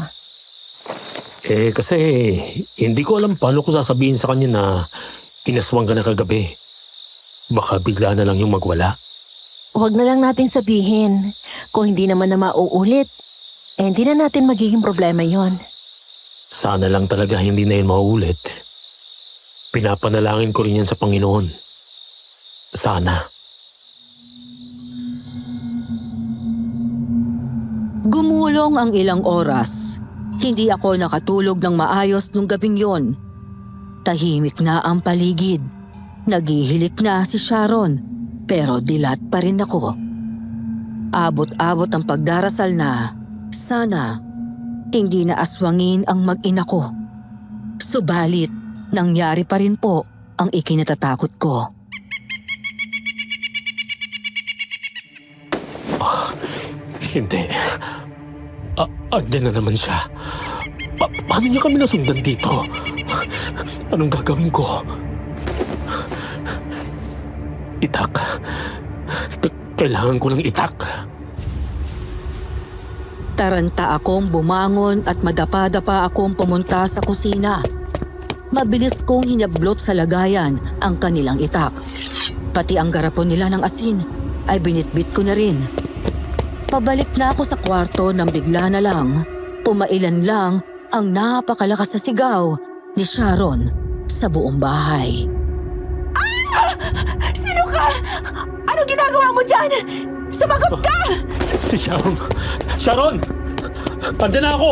Kasi hindi ko alam paano ko sasabihin sa kanya na inaswang ka na kagabi. Baka bigla na lang yung magwala. Huwag na lang natin sabihin. Kung hindi naman na mauulit, hindi na natin magiging problema yon. Sana lang talaga hindi na yun mauulit. Pinapanalangin ko rin yan sa Panginoon. Sana. Gumulong ang ilang oras. Hindi ako nakatulog ng maayos nung gabing yon. Tahimik na ang paligid. Naghihilik na si Sharon, pero dilat pa rin ako. Abot-abot ang pagdarasal na sana hindi na aswangin ang mag-ina ko. Subalit, nangyari pa rin po ang ikinatatakot ko. Hindi. Andyan na naman siya. Paano niya kami nasundan dito? Anong gagawin ko? Itak. Kailangan ko ng itak. Taranta akong bumangon at madapa-dapa akong pumunta sa kusina. Mabilis kong hinablot sa lagayan ang kanilang itak. Pati ang garapon nila ng asin ay binitbit ko na rin. Pabalik na ako sa kwarto nang bigla na lang, pumailan lang ang napakalakas na sigaw ni Sharon sa buong bahay. Sino ka? Ano ginagawa mo dyan? Sumagot ka! Si Sharon! Sharon! Andyan na ako!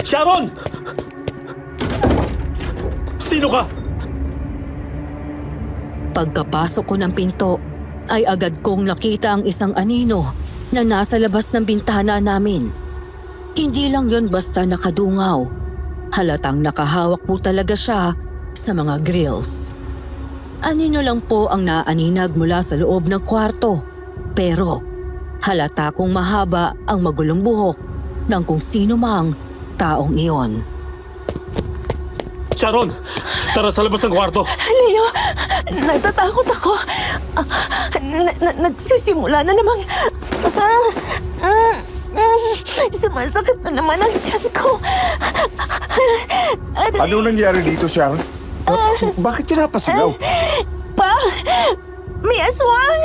Sharon! Sino ka? Pagkapasok ko ng pinto, ay agad kong nakita ang isang anino na nasa labas ng bintana namin. Hindi lang yon basta nakadungaw. Halatang nakahawak po talaga siya sa mga grills. Anino lang po ang naaninag mula sa loob ng kwarto. Pero halata kong mahaba ang magulong buhok ng kung sino mang taong iyon. Sharon! Tara sa labas ng kwarto! Leo, natatakot ako. Nagsisimula na namang... Sumasakit na naman ang tiyan ko. Ano nangyari dito, Sharon? Bakit ka napasigaw? Pa! May aswang!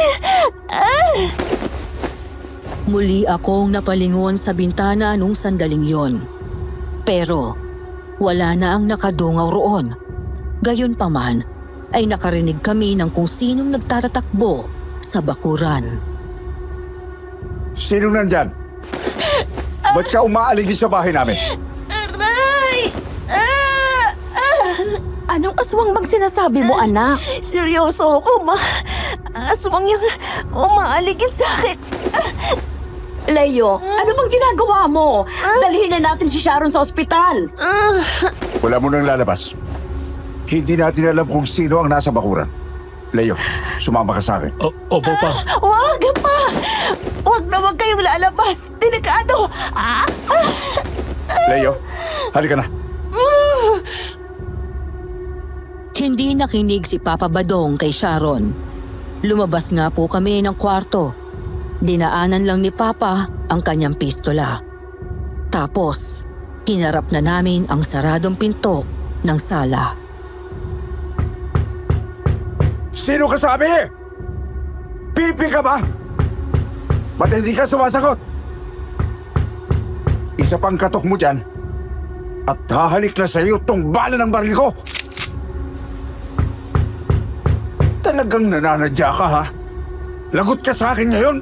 Muli akong napalingon sa bintana nung sandaling yon. Pero wala na ang nakadungaw roon. Gayunpaman ay nakarinig kami ng kung sinong nagtatatakbo sa bakuran. Sino nandyan? Ba't ka umaaligid sa bahay namin? Aray! Anong aswang bang sinasabi mo, anak? Seryoso ako, ma. Aswang yung umaaligid sa akin. Leo, ano bang ginagawa mo? Dalhin na natin si Sharon sa ospital. Wala mo nang lalabas. Hindi natin alam kung sino ang nasa bakuran. Leo, sumama ka sa akin. Opo pa. Wag pa! Wag na wag kayong lalabas! Delikado! Leo, halika na. Hindi nakinig si Papa Badong kay Sharon. Lumabas nga po kami ng kwarto. Dinaanan lang ni Papa ang kanyang pistola. Tapos, hinarap na namin ang saradong pinto ng sala. Sino ka sabi? Pipi ka ba? Ba't hindi ka sumasagot? Isa pang katok mo dyan at hahalik na sa'yo tong bala ng baril ko. Talagang nananadya ka, ha? Lagot ka sa akin ngayon.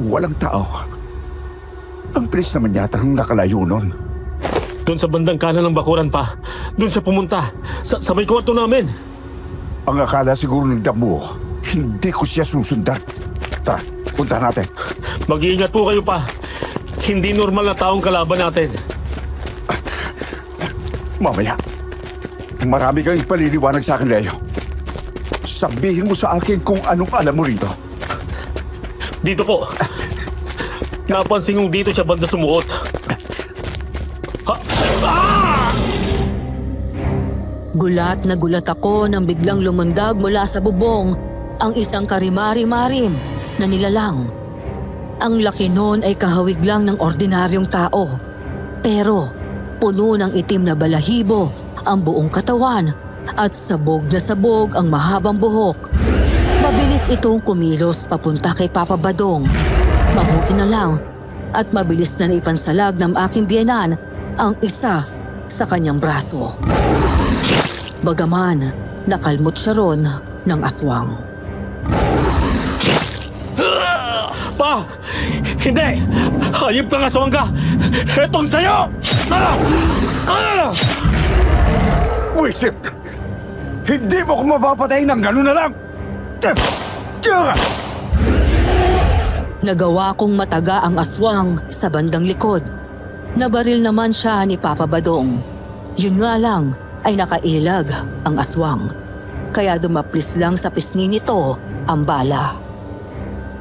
Walang tao. Ang bilis naman yata ang nakalayo nun. Doon sa bandang kanan ng bakuran pa. Doon siya pumunta. Sa may kwarto namin. Ang akala siguro ng damo, hindi ko siya susundan. Tara, punta natin. Mag-iingat po kayo pa. Hindi normal na taong kalaban natin. Mamaya, marami kang ipaliliwanag sa akin, Leo. Sabihin mo sa akin kung anong alam mo rito. Dito po. Napansin kong dito siya banda sumuot. Gulat na gulat ako nang biglang lumundag mula sa bubong ang isang karimari-marim na nilalang. Ang laki noon ay kahawig lang ng ordinaryong tao. Pero puno ng itim na balahibo ang buong katawan at sabog na sabog ang mahabang buhok. Mabilis itong kumilos papunta kay Papa Badong. Mabuti na lang at mabilis na naipansalag ng aking biyenan ang isa sa kanyang braso. Bagaman, nakalmot siya ron ng aswang. Pa! Hindi! Hayop kang aswang ka! Etong sa'yo! Wisit! Hindi mo ko mapapatay ng gano'n na lang! Nagawa kong mataga ang aswang sa bandang likod. Nabaril naman siya ni Papa Badong. Yun nga lang ay nakailag ang aswang. Kaya dumaplis lang sa pisngi nito ang bala.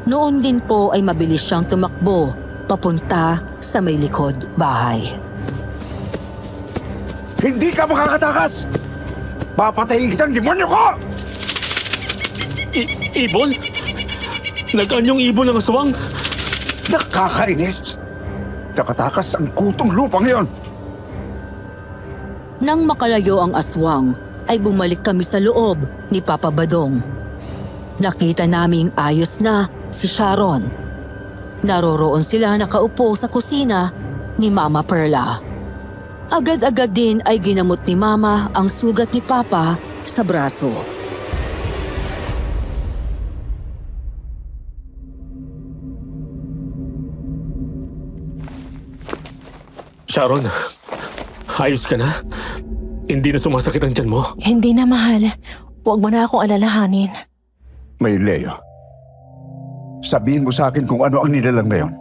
Noon din po ay mabilis siyang tumakbo papunta sa may likod bahay. Hindi ka makakatakas! Papatayin kitang demonyo ko! Ibon? Nag-anyong ibon ng aswang? Nakakainis! Nakatakas ang kutong lupa ngayon! Nang makalayo ang aswang, ay bumalik kami sa loob ni Papa Badong. Nakita naming ayos na si Sharon. Naroroon sila nakaupo sa kusina ni Mama Perla. Agad-agad din ay ginamot ni Mama ang sugat ni Papa sa braso. Sharon, ayos ka na? Hindi na sumasakit ang tiyan mo? Hindi na, mahal. Huwag mo na akong alalahanin. May Leo. Sabihin mo sa akin kung ano ang nilalang na yon.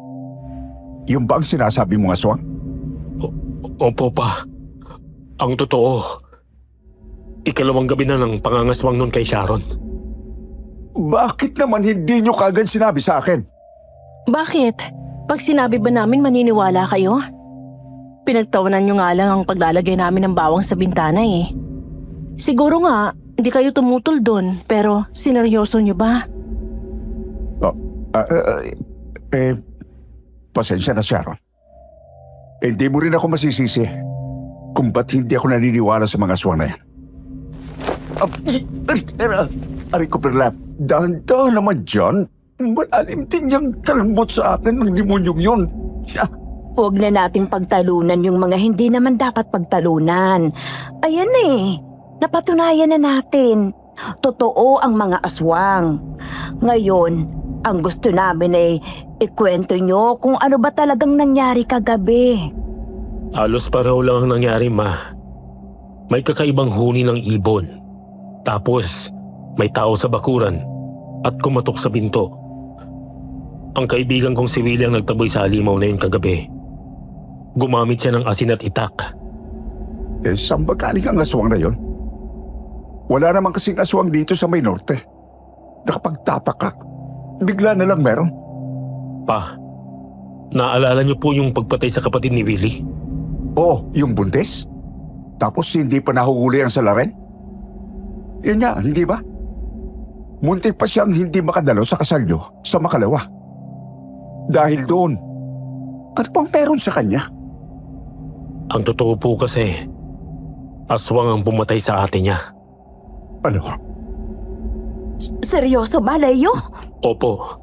Yung ba ang sinasabi mong aswang? Opo pa. Ang totoo, ikalawang gabi na ng pangangaswang nun kay Sharon. Bakit naman hindi nyo kagad sinabi sa akin? Bakit? Pag sinabi ba namin maniniwala kayo? Pinagtawanan nyo nga lang ang paglalagay namin ng bawang sa bintana eh. Siguro nga, hindi kayo tumutol doon, pero sineryoso nyo ba? Pasensya na, Sharon. Hindi mo rin ako masisisi kung ba't hindi ako naniniwala sa mga aswang na yan. Aray ko, Perlap. Dahan-dahan naman dyan. Malalim din niyang kalambot sa akin ng demonyong yun. Huwag na nating pagtalunan yung mga hindi naman dapat pagtalunan. Ayan eh, napatunayan na natin. Totoo ang mga aswang. Ngayon, ang gusto namin ay ikwento nyo kung ano ba talagang nangyari kagabi. Halos pareho lang ang nangyari, ma. May kakaibang huni ng ibon. Tapos, may tao sa bakuran at kumatok sa pinto. Ang kaibigan kong si Willie ang nagtaboy sa halimaw na yun kagabi. Gumamit siya ng asin at itak. Saan ba galing ang aswang na yun? Wala naman kasing aswang dito sa may norte. Nakapagtataka. Bigla na lang meron. Pa, naalala niyo po yung pagpatay sa kapatid ni Willie? Oh, yung buntis? Tapos hindi pa nahuhuli ang salarin? Yun nga, hindi ba? Muntik pa siyang hindi makadalo sa kasal niyo sa makalawa. Dahil doon, ano pang meron sa kanya? Ang totoo po kasi, aswang ang pumatay sa ate niya. Ano? Seryoso ba, Leo? Opo.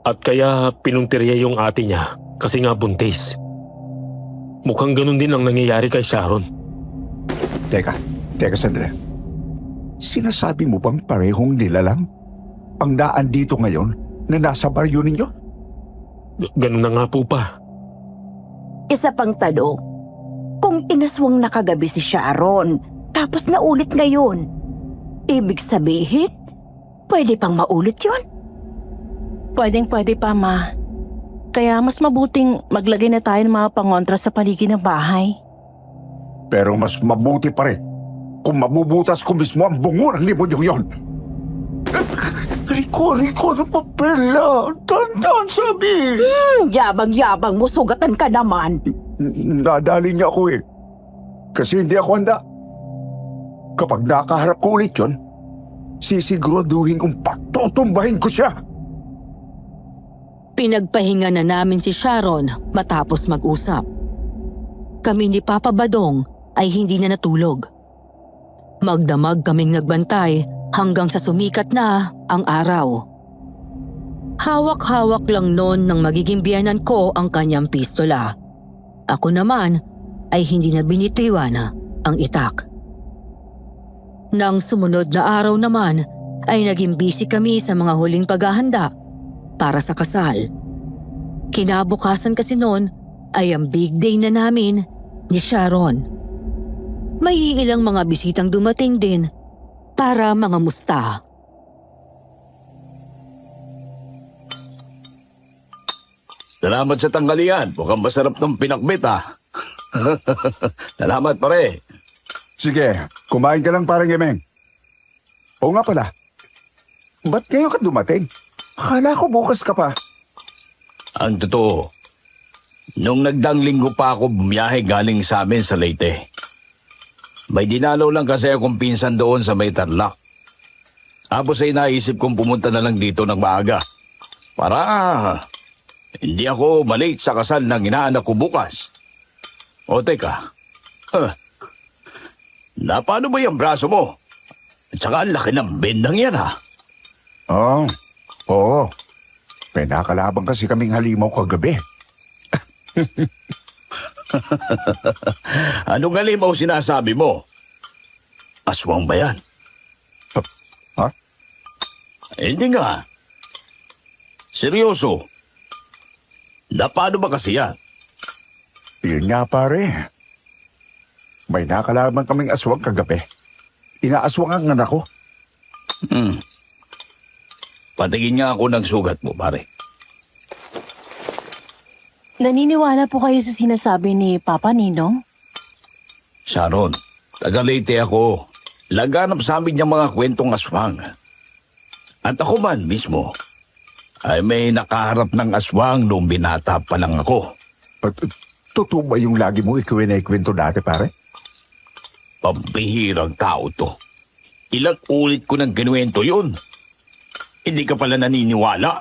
At kaya pinuntirya yung ate niya kasi nga buntis. Mukhang ganun din ang nangyayari kay Sharon. Teka sandali. Sinasabi mo bang parehong nilalang ang naan dito ngayon na nasa baryo ninyo? Ganun na nga po pa. Isa pang tanong, kung inaswang na kagabi si Sharon, tapos naulit ngayon, ibig sabihin, pwede pang maulit yun? Pwedeng-pwede pa, ma. Kaya mas mabuting maglagay na tayo ng mga pangontra sa paligid ng bahay. Pero mas mabuti pa rin kung mabubutas ko mismo ang bungo ng demonyong yon. Rico, ano pa pala? Tandaan sabi! Yabang-yabang mo, sugatan ka naman. Nadali niya ako eh. Kasi hindi ako handa. Kapag nakaharap ko ulit yun, sisiguraduhin kong patutumbahin ko siya. Pinagpahinga na namin si Sharon matapos mag-usap. Kami ni Papa Badong ay hindi na natulog. Magdamag kaming nagbantay hanggang sa sumikat na ang araw. Hawak-hawak lang noon ng magiging biyanan ko ang kanyang pistola. Ako naman ay hindi na binitiwan ang itak. Nang sumunod na araw naman ay naging busy kami sa mga huling paghahanda para sa kasal. Kinabukasan kasi noon ay ang big day na namin ni Sharon. May ilang mga bisitang dumating din para mangamusta. Salamat sa tanghalian. Mukhang masarap ng pinakbit, ah. Salamat, pare. Sige, kumain ka lang parang Emeng. Oo nga pala. Ba't ngayon ka dumating? Akala ko bukas ka pa. Ang totoo, nung nagdang linggo pa ako bumiyahe galing sa amin sa Leyte. May dinalaw lang kasi akong pinsan doon sa may Tarlac. Tapos ay naisip kong pumunta na lang dito ng maaga. Para hindi ako malate sa kasal ng inaanak ko bukas. O teka, paano ba yung braso mo? At saka ang laki ng bendang yan, ha? Oo. May nakalabang kasi kaming halimaw kagabi. Anong halimaw sinasabi mo? Aswang ba yan? Ha? Hindi nga. Seryoso. Paano ba kasi yan? Yun nga pare. May nakalaman kaming aswang kagabi. Inaaswang ang anak ko. Patingin nga ako ng sugat mo, pare. Naniniwala po kayo sa sinasabi ni Papa Ninong? Sharon, taga Leyte ako. Laganap sa amin yung mga kwentong aswang. At ako man mismo, ay may nakaharap ng aswang noong binata pa lang ako. At, totoo ba yung lagi mo ikwento dati pare? Pambihirang tao to. Ilang ulit ko nang kinuwento yun. Hindi ka pala naniniwala.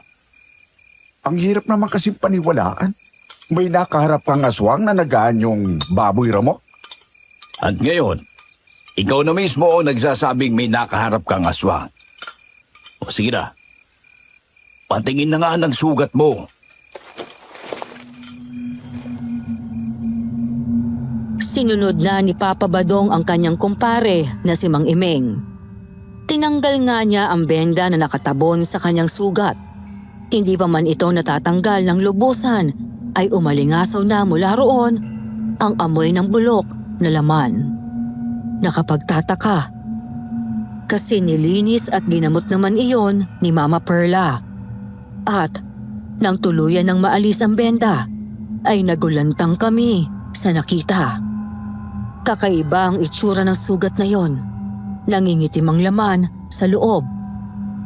Ang hirap naman kasi paniwalaan. May nakaharap kang aswang na nagaan yung baboy ramo. At ngayon, ikaw na mismo ang nagsasabing may nakaharap kang aswang. O sige na, patingin na nga ng sugat mo. Sinunod na ni Papa Badong ang kanyang kumpare na si Mang Imeng. Tinanggal nga niya ang benda na nakatabon sa kanyang sugat. Hindi pa man ito natatanggal ng lubusan, ay umalingasaw na mula roon ang amoy ng bulok na laman. Nakapagtataka, kasi nilinis at ginamot naman iyon ni Mama Perla. At nang tuluyan ng maalis ang benda, ay nagulantang kami sa nakita. Kakaiba ang itsura ng sugat na yon. Nangingitim ang laman sa loob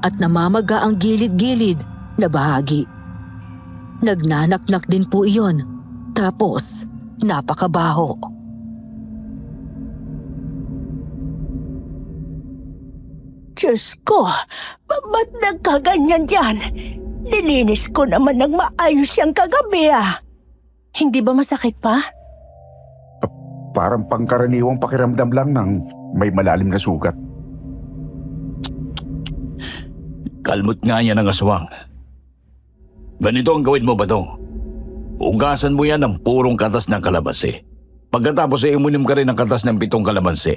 at namamaga ang gilid-gilid na bahagi. Nagnanaknak din po iyon, tapos napakabaho. Diyos ko, ba't nagkaganyan yan? Nilinis ko naman ng maayos siyang kagabi ah. Hindi ba masakit pa? Parang pangkaraniwang pakiramdam lang ng may malalim na sugat. Kalmot nga yan ang aswang. Ganito ang gawin mo, Badong. Ugasan mo yan ng purong katas ng kalamansi. Pagkatapos ay umunim ka rin ng katas ng 7 kalamansi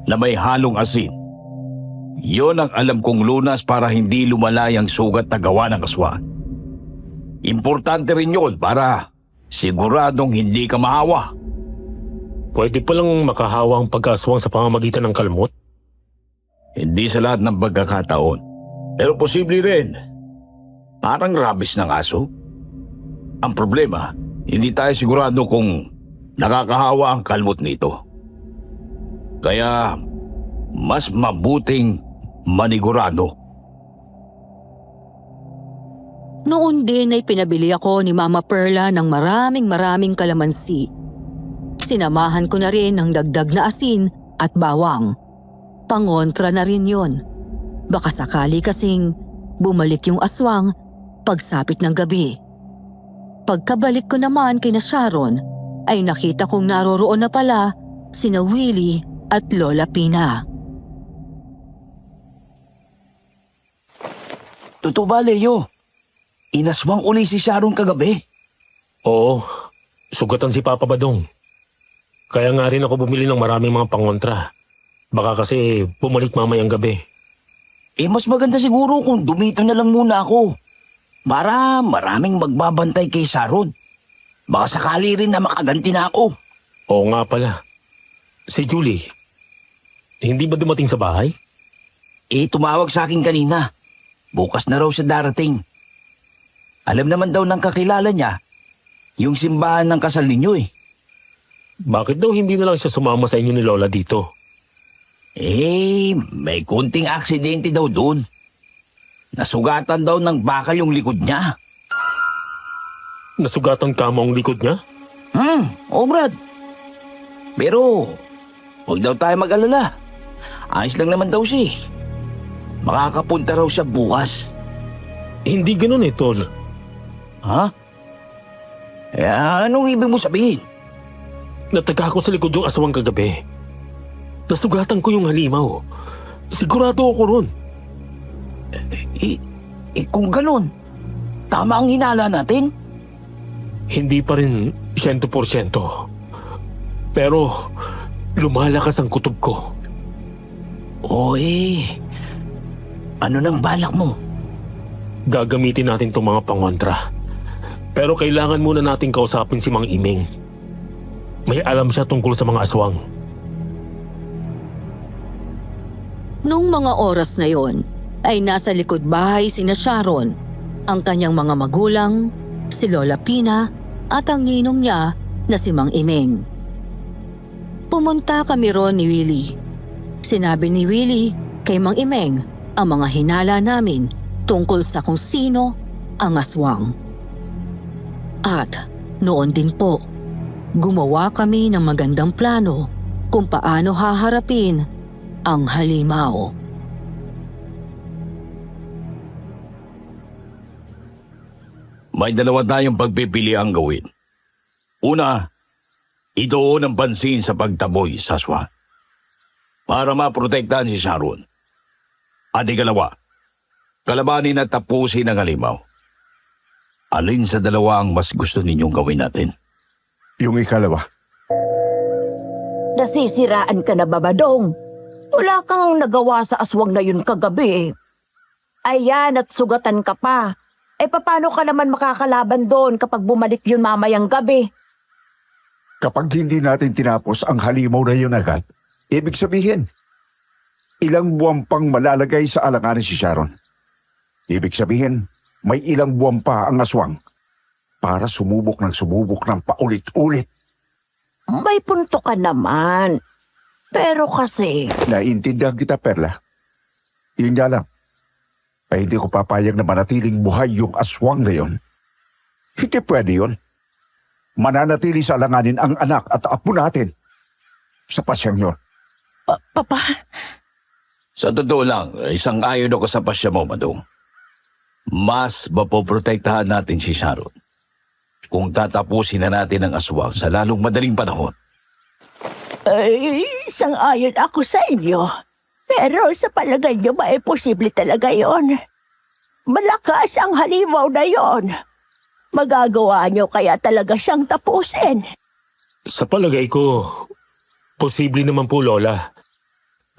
na may halong asin. Yon ang alam kong lunas para hindi lumalay ang sugat na gawa ng aswang. Importante rin yun para siguradong hindi ka mahawa. Pwede palang makahawa ang pag-aswang sa pamamagitan ng kalmot? Hindi sa lahat ng pagkakataon. Pero posible rin. Parang rabies ng aso. Ang problema, hindi tayo sigurado kung nakakahawa ang kalmot nito. Kaya, mas mabuting manigurado. Noon din ay pinabili ako ni Mama Perla ng maraming kalamansi. Sinamahan ko na rin ng dagdag na asin at bawang. Pangontra na rin yon. Baka sakali kasing bumalik yung aswang pagsapit ng gabi. Pagkabalik ko naman kina Sharon, ay nakita kong naroroon na pala sina Willie at Lola Pina. Totoo ba, Leo? Inaswang uli si Sharon kagabi. Oo, sugatan si Papa Badong. Kaya nga rin ako bumili ng maraming mga pangontra. Baka kasi bumalik mamayang gabi. Mas maganda siguro kung dumito na lang muna ako. Para maraming magbabantay kay Sharon. Baka sakali rin na makaganti na ako. Oo nga pala. Si Julie, hindi ba dumating sa bahay? Tumawag sa akin kanina. Bukas na raw siya darating. Alam naman daw ng kakilala niya, yung simbahan ng kasal ninyo eh. Bakit daw hindi na lang siya sumama sa inyo ni Lola dito? May kunting aksidente daw doon. Nasugatan daw ng bakal yung likod niya. Nasugatan ka mo ang likod niya? Oo Brad. Pero, huwag daw tayo mag-alala. Ayos lang naman daw siya eh. Makakapunta raw siya bukas. Hindi ganun eh, Tol. Ha? Anong ibig mo sabihin? Nataga ako sa likod yung aswang kagabi. Nasugatan ko yung halimaw. Sigurado ako ron. Kung ganun, tama ang hinala natin? Hindi pa rin 100%. Pero lumalakas ang kutob ko. Ano nang balak mo? Gagamitin natin itong mga pangontra. Pero kailangan muna natin kausapin si Mang Imeng. may alam siya tungkol sa mga aswang. Nung mga oras na yon, ay nasa likod bahay sina Sharon, ang kanyang mga magulang, si Lola Pina at ang ninong niya na si Mang Imeng. Pumunta kami ron ni Willie. Sinabi ni Willie kay Mang Imeng ang mga hinala namin tungkol sa kung sino ang aswang. At noon din po, gumawa kami ng magandang plano kung paano haharapin ang halimaw. May dalawa tayong pagpipiliang gawin. Una, ituon ang pansin sa pagtaboy sa aswang para maprotektahan si Sharon. At ikalawa, kalabanin at tapusin ang halimaw. Alin sa dalawa ang mas gusto ninyong gawin natin? Yung ikalawa. Nasisiraan ka na ba, Badong? Wala kang nagawa sa aswang na yun kagabi. Ayan, at sugatan ka pa. Paano ka naman makakalaban doon kapag bumalik yun mamayang gabi? Kapag hindi natin tinapos ang halimaw na yun agad, ibig sabihin, ilang buwan pang malalagay sa alanganin si Sharon. Ibig sabihin, may ilang buwan pa ang aswang para sumubok ng paulit-ulit. May punto ka naman. Pero kasi, Naiintindihan kita, Perla. Yun nga lang, ay hindi ko papayag na manatiling buhay yung aswang na yun. Hindi pwede yun. Mananatili sa alanganin ang anak at apo natin sa pasyang yun. Papa, Sa totoo lang, isang ayon ako sa pasya mo, Madong. Mas mapoprotektahan natin si Sharon kung tatapusin na natin ang aswang sa lalong madaling panahon. sang-ayon ako sa inyo. Pero sa palagay niyo ba posible talaga yon? Malakas ang halimaw na yon. Magagawa niyo kaya talaga siyang tapusin. Sa palagay ko, posible naman po, Lola.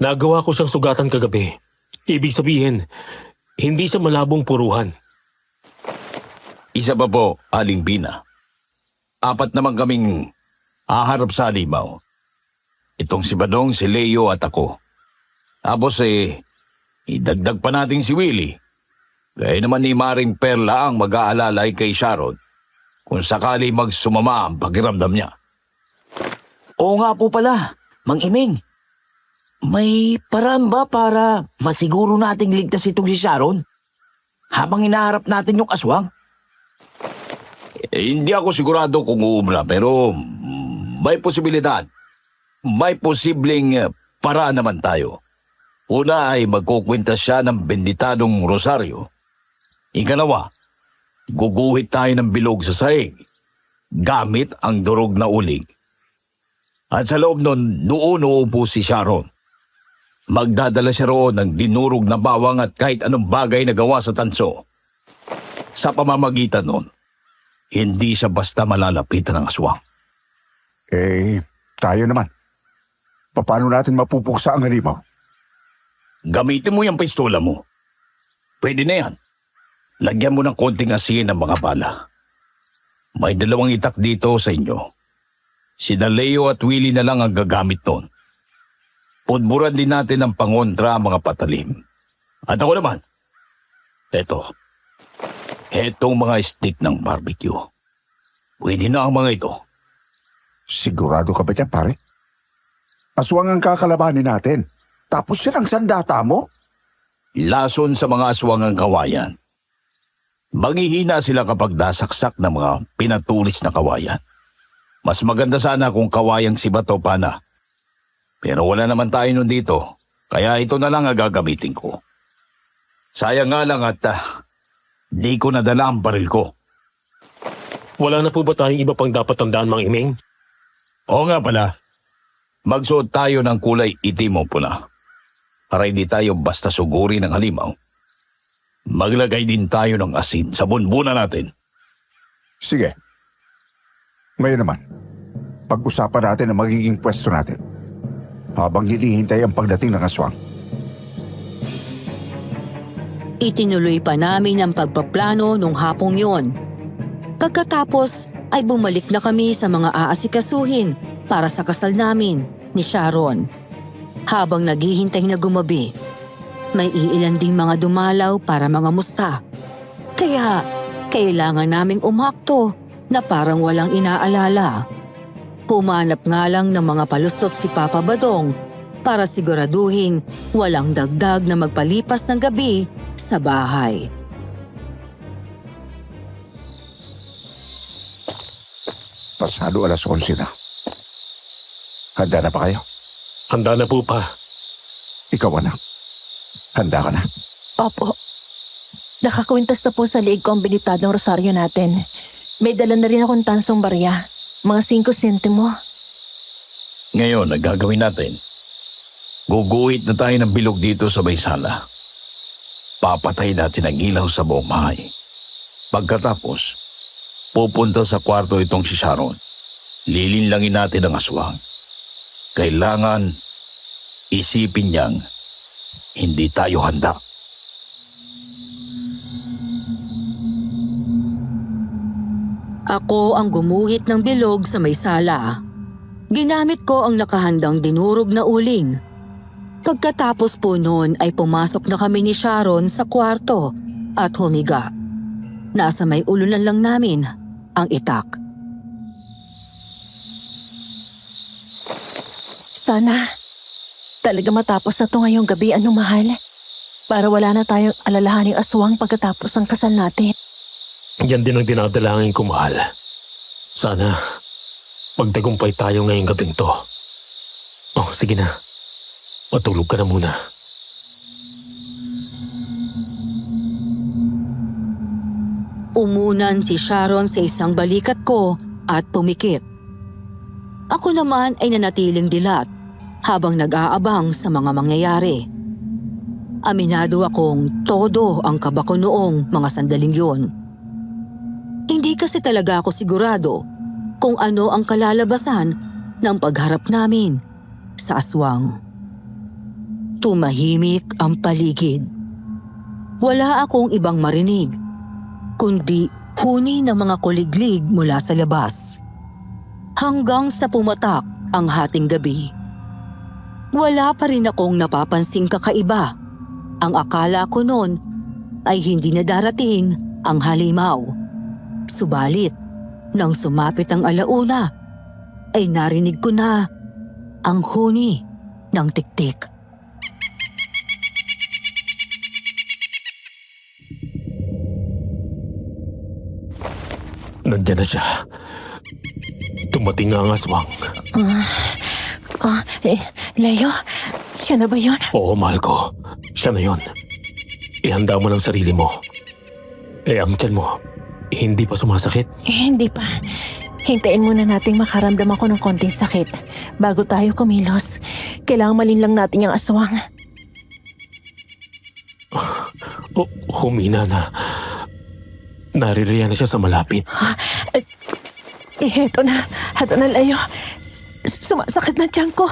Nagawa ko siyang sugatan kagabi. Ibig sabihin, hindi siya malabong puruhan. Isa pa po, Aling Bina. 4 naman kaming haharap sa halimaw. Itong si Badong, si Leo at ako. Tapos idagdag pa natin si Willie. Gaya naman ni Maring Perla ang mag-aalalay kay Sharon kung sakali magsumama ang pakiramdam niya. Oo nga po pala, Mang Imeng. May paraan ba para masiguro nating ligtas itong si Sharon habang hinaharap natin yung aswang? Hindi ako sigurado kung uumra pero may posibilidad. May posibleng paraan naman tayo. Una ay magkukwenta siya ng benditadong rosaryo. Ikalawa, guguhit tayo ng bilog sa sahig gamit ang durog na uling. At sa loob nun, doon uupo si Sharon. Magdadala siya roon ng dinurog na bawang at kahit anong bagay na gawa sa tanso. Sa pamamagitan nun, hindi siya basta malalapitan ng aswang. Tayo naman. Paano natin mapupuksa ang halimaw? Gamitin mo yung pistola mo. Pwede na yan. Lagyan mo ng konting asin ng mga bala. May 2 itak dito sa inyo. Si Leo at Willie na lang ang gagamit nun. Pudburan din natin ang pangontra mga patalim. At ako naman, etong mga stick ng barbecue. Pwede na ang mga ito. Sigurado ka ba dyan, pare? Aswang ang kakalabanin natin. Tapos yan ang sandata mo? Lason sa mga aswang ang kawayan. Manghihina sila kapag nasaksak ng mga pinatulis na kawayan. Mas maganda sana kung kawayang si Bato pa na. Pero wala naman tayo nun dito, kaya ito na lang ang gagamitin ko. Sayang nga lang at di ko nadala ang baril ko. Wala na po ba tayong iba pang dapat tandaan, Mang Imeng? Oo nga pala, magsuot tayo ng kulay itim o pula para hindi tayo basta suguri ng halimaw. Maglagay din tayo ng asin sa bunbunan natin. Sige. Ngayon naman, pag-usapan natin ang magiging pwesto natin habang hinihintay ang pagdating ng aswang. Itinuloy pa namin ang pagpaplano nung hapong yon. Pagkatapos ay bumalik na kami sa mga aasikasuhin para sa kasal namin ni Sharon. Habang naghihintay na gumabi, may iilan ding mga dumalaw para mga musta. Kaya kailangan naming umakto na parang walang inaalala. Pumanap nga lang ng mga palusot si Papa Badong para siguraduhin walang dagdag na magpalipas ng gabi sa bahay. Pasado alas 11 na. Handa na pa kayo? Handa na po pa. Ikaw anak. Handa ka na? Opo. Nakakwintas na po sa liig ko ang binitadong rosaryo natin. May dala na rin akong tansong barya. Mga 5 sentimo. Ngayon, ang gagawin natin, guguhit na tayo ng bilog dito sa may sala. Papatay natin ang ilaw sa buong bahay. Pagkatapos, pupunta sa kwarto itong si Sharon. Lilinlangin natin ang aswang. Kailangan isipin niyang hindi tayo handa. Ako ang gumuhit ng bilog sa may sala. Ginamit ko ang nakahandang dinurog na uling. Pagkatapos po noon ay pumasok na kami ni Sharon sa kwarto at humiga. Nasa may ulunan lang namin ang itak. Sana talaga matapos na to ngayong gabi, mahal. Para wala na tayong alalahaning aswang pagkatapos ng kasal natin. Yan din ang dinadalangin ko, mahal. Sana magtagumpay tayo ngayong gabing to. Oh, sige na. Matulog ka na muna. Umunan si Sharon sa isang balikat ko at pumikit. Ako naman ay nanatiling dilat habang nag-aabang sa mga mangyayari. Aminado akong todo ang kaba ko noong mga sandaling yun. Hindi kasi talaga ako sigurado kung ano ang kalalabasan ng pagharap namin sa aswang. Tumahimik ang paligid. Wala akong ibang marinig, kundi huni ng mga kuliglig mula sa labas. Hanggang sa pumatak ang hating gabi. Wala pa rin akong napapansing kakaiba. Ang akala ko noon ay hindi na darating ang halimaw. Subalit, nang sumapit ang alauna, ay narinig ko na ang huni ng tiktik. Nandiyan na siya. Tumating nga ang aswang. Leo, siya na ba yun? Oo, mahal ko. Siya na yun. Ihanda mo ng sarili mo. Ang tiyan mo, hindi pa sumasakit? Hindi pa. Hintayin muna nating makaramdam ako ng konting sakit bago tayo kumilos. Kailangan malinlang natin yung aswang. Humina na. Naririyan na siya sa malapit. Heto na. Heto na, Leo. Sumasakit na tiyan ko.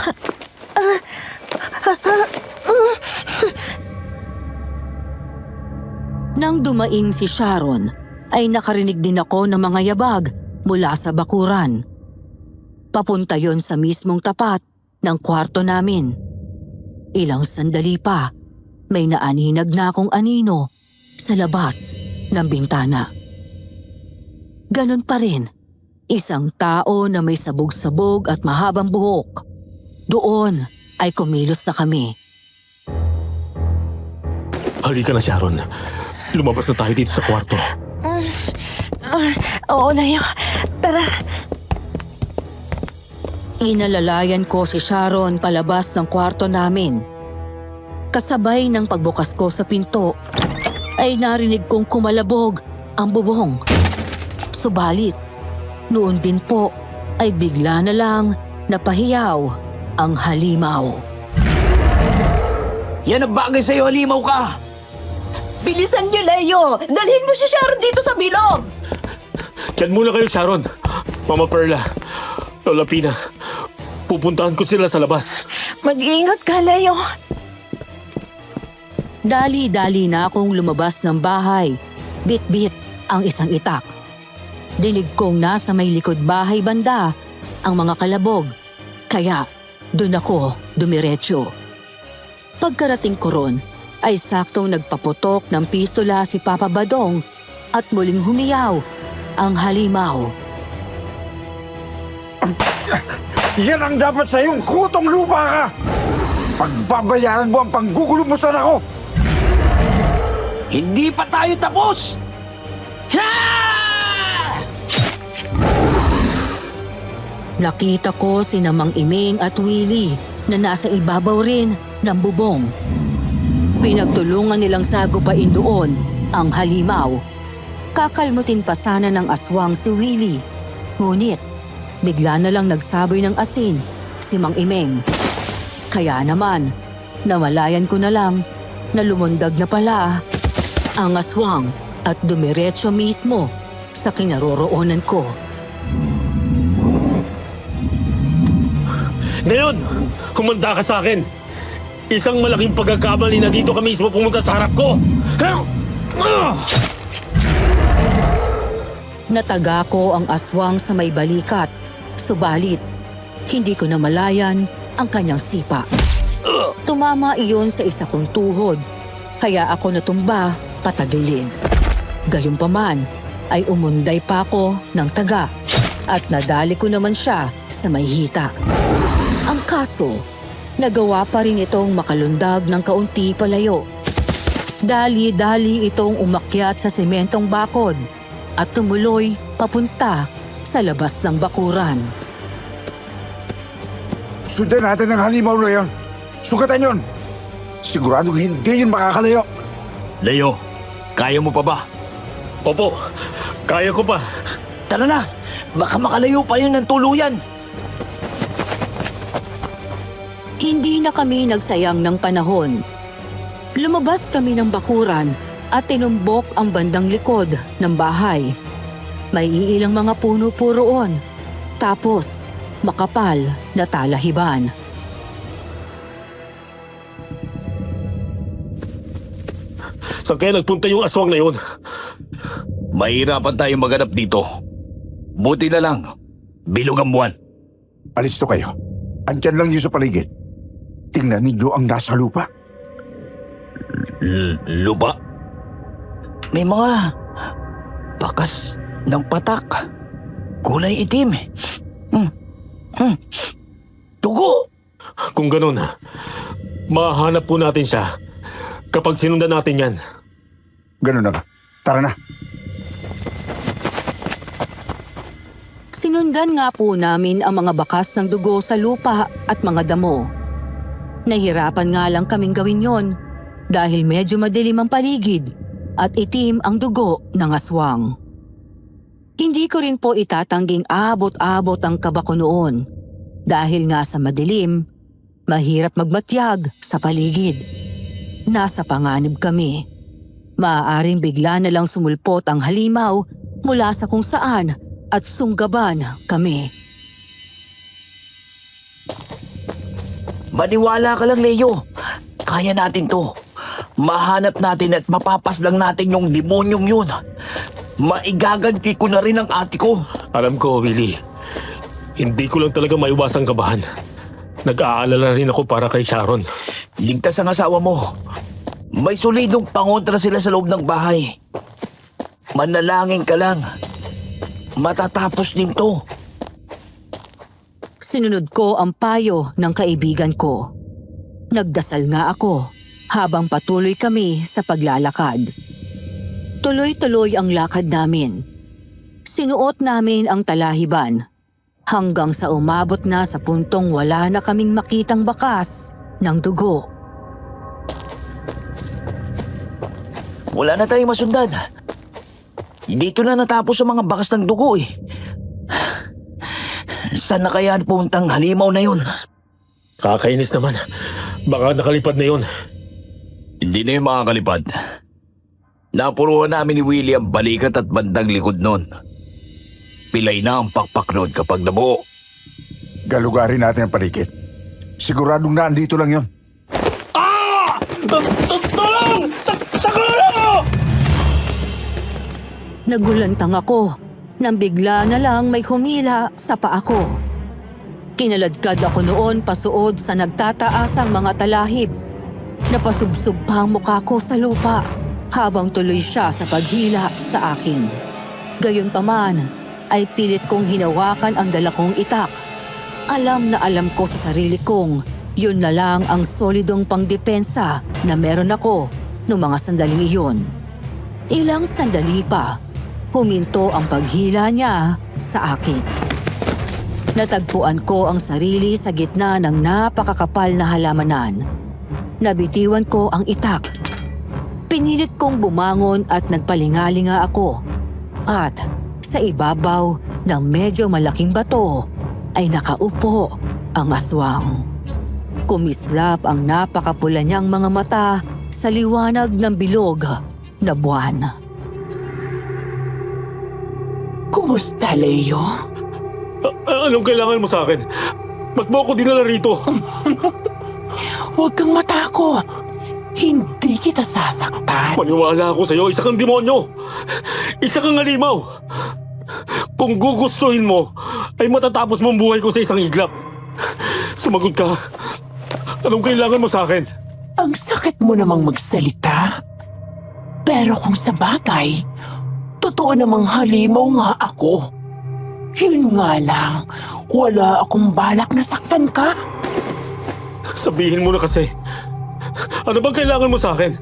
Nang dumaing si Sharon, ay nakarinig din ako ng mga yabag mula sa bakuran. Papunta yon sa mismong tapat ng kwarto namin. Ilang sandali pa, may naaninag na akong anino sa labas ng bintana. Ganon pa rin, isang tao na may sabog-sabog at mahabang buhok. Doon ay kumilos na kami. Halika na, Sharon. Lumabas na tayo dito sa kwarto. Oo, Leo. Tara. Inalalayan ko si Sharon palabas ng kwarto namin. Kasabay ng pagbukas ko sa pinto, ay narinig kong kumalabog ang bubong. Subalit, noon din po ay bigla na lang napahiyaw ang halimaw. Yan ang bagay sa'yo, halimaw ka! Bilisan niyo, Leo! Dalhin mo si Sharon dito sa bilog! Diyan muna kayo, Sharon. Mama Perla, Lola Pina, pupuntahan ko sila sa labas. Mag-iingat ka, Leo. Dali-dali na akong lumabas ng bahay. Bit-bit ang isang itak. Dinig kong nasa may likod bahay banda ang mga kalabog Kaya doon ako dumiretso. Pagkarating ko ron, ay saktong nagpaputok ng pistola si Papa Badong at muling humiyaw ang halimaw. Yan ang dapat sa iyong kutong lupa ka! Pagbabayaran mo ang panggugulo mo sa anak ko! Hindi pa tayo tapos! Ha! Nakita ko sina Mang Iming at Willie na nasa ibabaw rin ng bubong. Pinagtulungan nilang sagupain doon ang halimaw. Kakalmutin pa sana ng aswang si Willie. Ngunit bigla na lang nagsaboy ng asin si Mang Iming. Kaya naman, namalayan ko na lang na lumundag na pala ang aswang at dumiretso mismo sa kinaroroonan ko. Ngayon, humanda ka sa akin. Isang malaking pagkakamali na dito ka mismo pumunta sa harap ko. Nataga ko ang aswang sa may balikat. Subalit, hindi ko namalayan ang kanyang sipa. Tumama iyon sa isa kong tuhod, kaya ako natumba patagilid. Gayunpaman ay umunday pa ako ng taga at nadali ko naman siya sa may hita. Ang kaso, nagawa pa rin itong makalundag ng kaunti palayo. Dali-dali itong umakyat sa sementong bakod at tumuloy papunta sa labas ng bakuran. Sundan natin ang halimaw na yan. Sugatan yun. Siguradong hindi yun makakalayo. Leo, kaya mo pa ba? Opo, kaya ko pa. Tara na! Baka makalayo pa yun ng tuluyan! Hindi na kami nagsayang ng panahon. Lumabas kami ng bakuran at tinumbok ang bandang likod ng bahay. May iilang mga puno po roon. Tapos, makapal na talahiban. Saan kaya nagpunta yung aswang na yun? Mahirapan tayong maganap dito. Buti na lang, bilog ang buwan. Alisto kayo. Andyan lang yun sa paligid. Tingnan ninyo ang nasa lupa. Lupa? May mga bakas ng patak. Kulay itim. Tugo! Kung ganun, mahanap po natin siya kapag sinundan natin yan. Ganun na ba? Tara na. Sinundan nga po namin ang mga bakas ng dugo sa lupa at mga damo. Nahirapan nga lang kaming gawin yon dahil medyo madilim ang paligid at itim ang dugo ng aswang. Hindi ko rin po itatangging abot-abot ang kaba ko noon dahil nga sa madilim, mahirap magmatyag sa paligid. Nasa panganib kami. Maaaring bigla na lang sumulpot ang halimaw mula sa kung saan at sunggaban kami. Maniwala ka lang, Leo. Kaya natin to. Mahanap natin at mapapaslang natin yung demonyong yun. Maigaganti ko na rin ang ate ko. Alam ko, Willie. Hindi ko lang talaga maiwasang kabahan. Nag-aalala rin ako para kay Sharon. Ligtas ang asawa mo. May solidong pangontra sila sa loob ng bahay. Manalangin ka lang. Matatapos din to. Sinunod ko ang payo ng kaibigan ko. Nagdasal nga ako habang patuloy kami sa paglalakad. Tuloy-tuloy ang lakad namin. Sinuot namin ang talahiban hanggang sa umabot na sa puntong wala na kaming makitang bakas ng dugo. Wala na tayong masundan. Dito na natapos ang mga bakas ng dugo eh. Saan na kaya puntang halimaw na yun? Kakainis naman. Baka nakalipad na yun. Hindi na yung makakalipad. Napuruan namin ni Willie ang balikat at bandang likod nun. Pilay na ang pakpak nun kapag nabuo. Galugarin natin ang paligid. Siguradong naandito lang yun. Tulong! Sakuro! Nagulantang ako nang bigla na lang may humila sa paa ko. Kinaladkad ako noon pasuod sa nagtataasang mga talahib. Napasubsob pa ang mukha ko sa lupa habang tuloy siya sa paghila sa akin. Gayunpaman ay pilit kong hinawakan ang dala kong itak. Alam na alam ko sa sarili kong yun na lang ang solidong pangdepensa na meron ako noong mga sandaling iyon. Ilang sandali pa, huminto ang paghila niya sa akin. Natagpuan ko ang sarili sa gitna ng napakakapal na halamanan. Nabitiwan ko ang itak. Pinilit kong bumangon at nagpalingalinga ako. At sa ibabaw ng medyo malaking bato ay nakaupo ang aswang. Kumislap ang napakapula niyang mga mata sa liwanag ng bilog na buwan. Kumusta, Leo? Anong kailangan mo sa akin? Ba't mo ako dinala rito? Huwag kang matakot. Hindi kita sasaktan. Maniwala ako sa'yo, isa kang demonyo. Isa kang halimaw. Kung gugustuhin mo, ay matatapos mong buhay ko sa isang iglap. Sumagot ka. Anong kailangan mo sa akin? Ang sakit mo namang magsalita. Pero kung sa bagay, totoo namang halimaw nga ako. Yun nga lang, wala akong balak na saktan ka. Sabihin mo na kasi. Ano bang kailangan mo sa akin?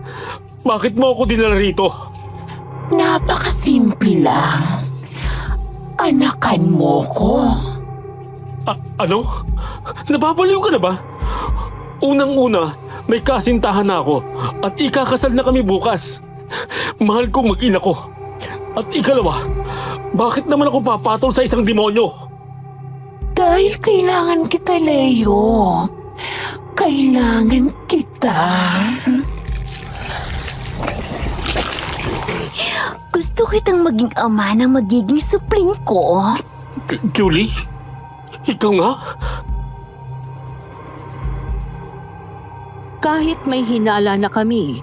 Bakit mo ako dinala rito? Napakasimple lang. Anakan mo ko. Ano? Nababaliw ka na ba? Unang-una, may kasintahan na ako at ikakasal na kami bukas. Mahal kong mag-ina ko. At ikalawa, bakit naman ako papatol sa isang demonyo? Dahil kailangan kita, Leo. Kailangan kita. Gusto kitang maging ama ng magiging supling ko. Julie? Ikaw nga? Kahit may hinala na kami,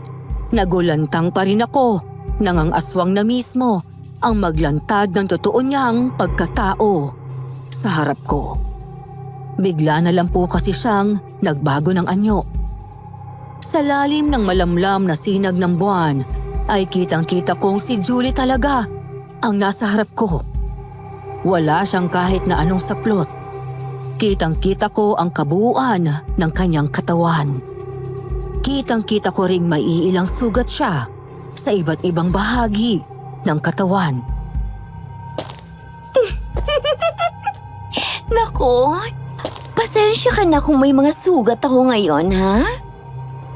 nagulantang pa rin ako nang ang aswang na mismo ang maglantad ng totoo niyang pagkatao sa harap ko. Bigla na lang po kasi siyang nagbago ng anyo. Sa lalim ng malamlam na sinag ng buwan ay kitang-kita kong si Julie talaga ang nasa harap ko. Wala siyang kahit na anong saplot. Kitang-kita ko ang kabuuan ng kanyang katawan. Kitang-kita ko ring may iilang sugat siya sa iba't ibang bahagi ng katawan. Nako, pasensya ka na kung may mga sugat ako ngayon, ha?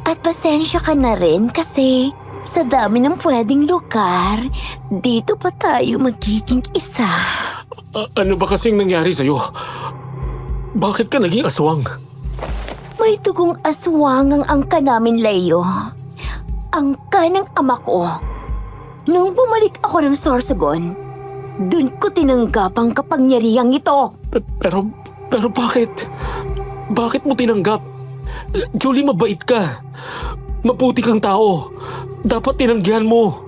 At pasensya ka na rin kasi sa dami ng pwedeng lugar, dito pa tayo magiging isa. Ano ba kasing nangyari sa'yo? Bakit ka naging aswang? May tugong aswang ang angka namin, Leo. Angka ng ama ko. Nung bumalik ako ng Sorsogon, dun ko tinanggap ang kapangyarihang ito. Pero bakit? Bakit mo tinanggap? Julie, mabait ka. Mabuti kang tao. Dapat tinanggihan mo.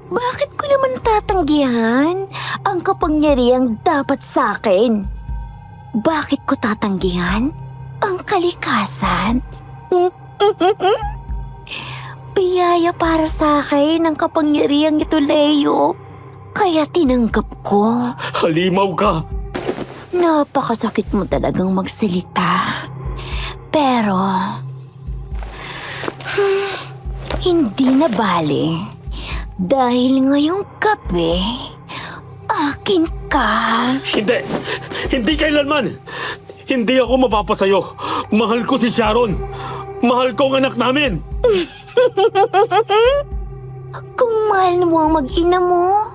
Bakit ko naman tatanggihan ang kapangyarihang dapat sa akin? Bakit ko tatanggihan ang kalikasan? Biyaya para sa akin ang kapangyarihang ito, Leo. Kaya tinanggap ko. Halimaw ka. Napakasakit mo talagang magsalita. Pero, hindi na bale. Dahil ngayong gabi, akin ka. Hindi! Hindi kailanman! Hindi ako mapapasayo. Mahal ko si Sharon. Mahal ko ang anak namin. Kung mahal mo ang mag-ina mo,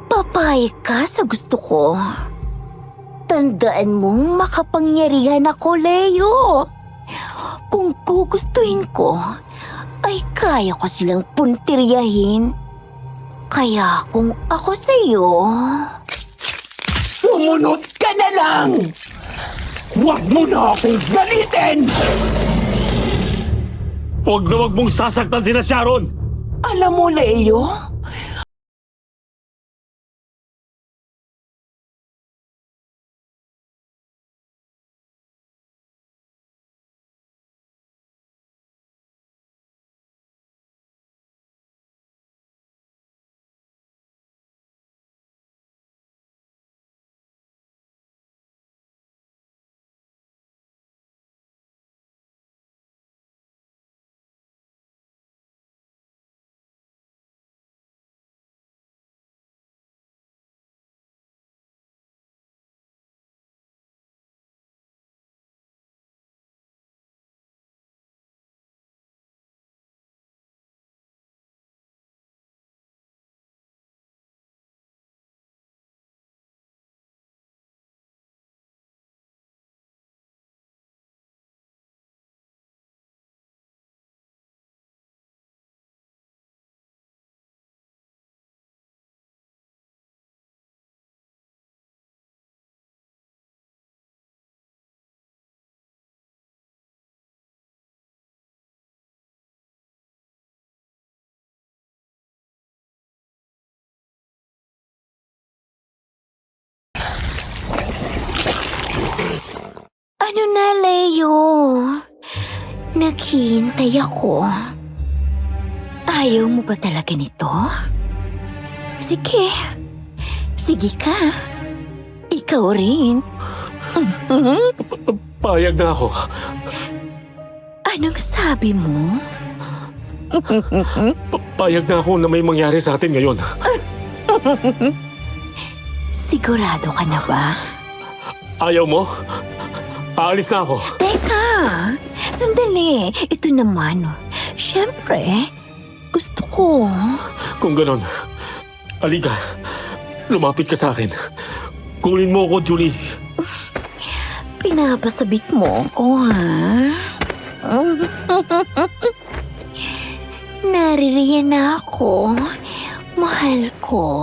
papayag ka sa gusto ko. Tandaan mong makapangyarihan ako, Leo. Kung gugustuhin ko, ay kaya ko silang puntiryahin. Kaya kung ako sa'yo... Sumunod ka na lang! Huwag mo na akong galitin! Huwag na huwag mong sasaktan sina Sharon! Alam mo, Leo, Ano na, Leo? Naghihintay ako. Ayaw mo ba talaga nito? Sige. Sige ka. Ikaw rin. Payag na ako. Anong sabi mo? Payag na ako na may mangyari sa atin ngayon. Sigurado ka na ba? Ayaw mo? Aalis na ako. Teka, sandali. Ito naman. Siyempre, gusto ko. Kung ganon, alika. Lumapit ka sa akin. Kunin mo ako, Julie. Pinapasabik mo ako, ha? Naririyan na ako. Mahal ko.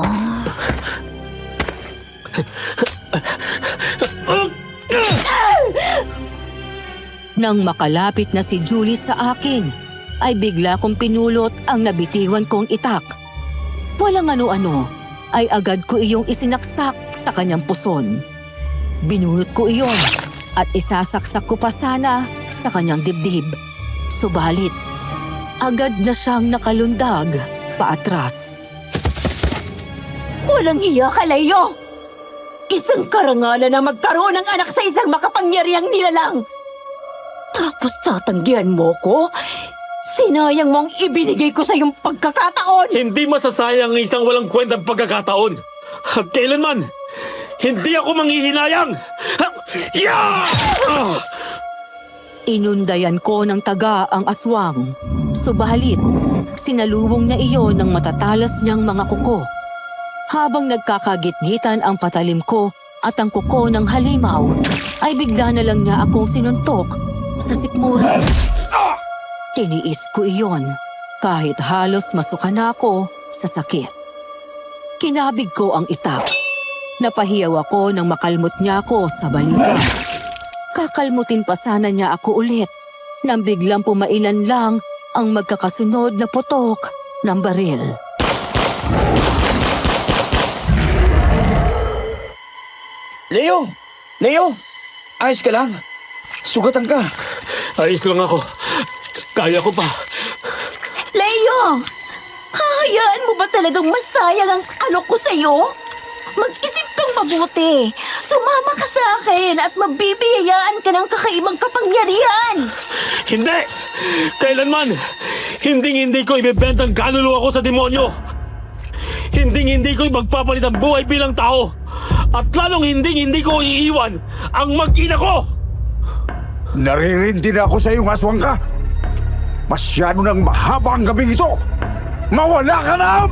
Nang makalapit na si Julie sa akin, ay bigla kong pinulot ang nabitiwan kong itak. Walang ano-ano, ay agad ko iyong isinaksak sa kanyang puson. Binulot ko iyon at isasaksak ko pa sana sa kanyang dibdib. Subalit, agad na siyang nakalundag paatras. Walang hiya ka, Leo! Isang karangalan na magkaroon ng anak sa isang makapangyarihang nilalang! Tapos tatanggihan mo ko? Sinayang mo ang ibinigay ko sa iyong pagkakataon! Hindi masasayang ang isang walang kwentang pagkakataon. At kailanman, hindi ako manghihinayang! Yeah! Inundayan ko ng taga ang aswang. Subalit, sinalubong niya iyon ng matatalas niyang mga kuko. Habang nagkakagit-gitan ang patalim ko at ang kuko ng halimaw, ay bigla na lang niya akong sinuntok sa sikmura. Tiniis ko iyon kahit halos masuka na ako sa sakit. Kinabig ko ang itak. Napahiyaw ako nang makalmot niya ako sa balikat. Kakalmutin pa sana niya ako ulit nang biglang pumailan lang ang magkakasunod na putok ng baril. Leo! Leo! Ayos ka lang? Sugatan ka. Ayos lang ako. Kaya ko pa. Leo! Hahayaan mo ba talagang masayang ang alok ko sa'yo? Mag-isip kang mabuti. Sumama ka sa akin at mabibiyayaan ka ng kakaibang kapangyarihan. Hindi! Kailanman, hindi ko ibebenta ang kaluluwa ko sa demonyo. Hindi ko magpapalit ang buhay bilang tao. At lalong hindi ko iiwan ang mag-ina ko! Naririndi na ako sa iyong aswang ka. Masyado nang mahaba ang gabing ito. Mawala ka na!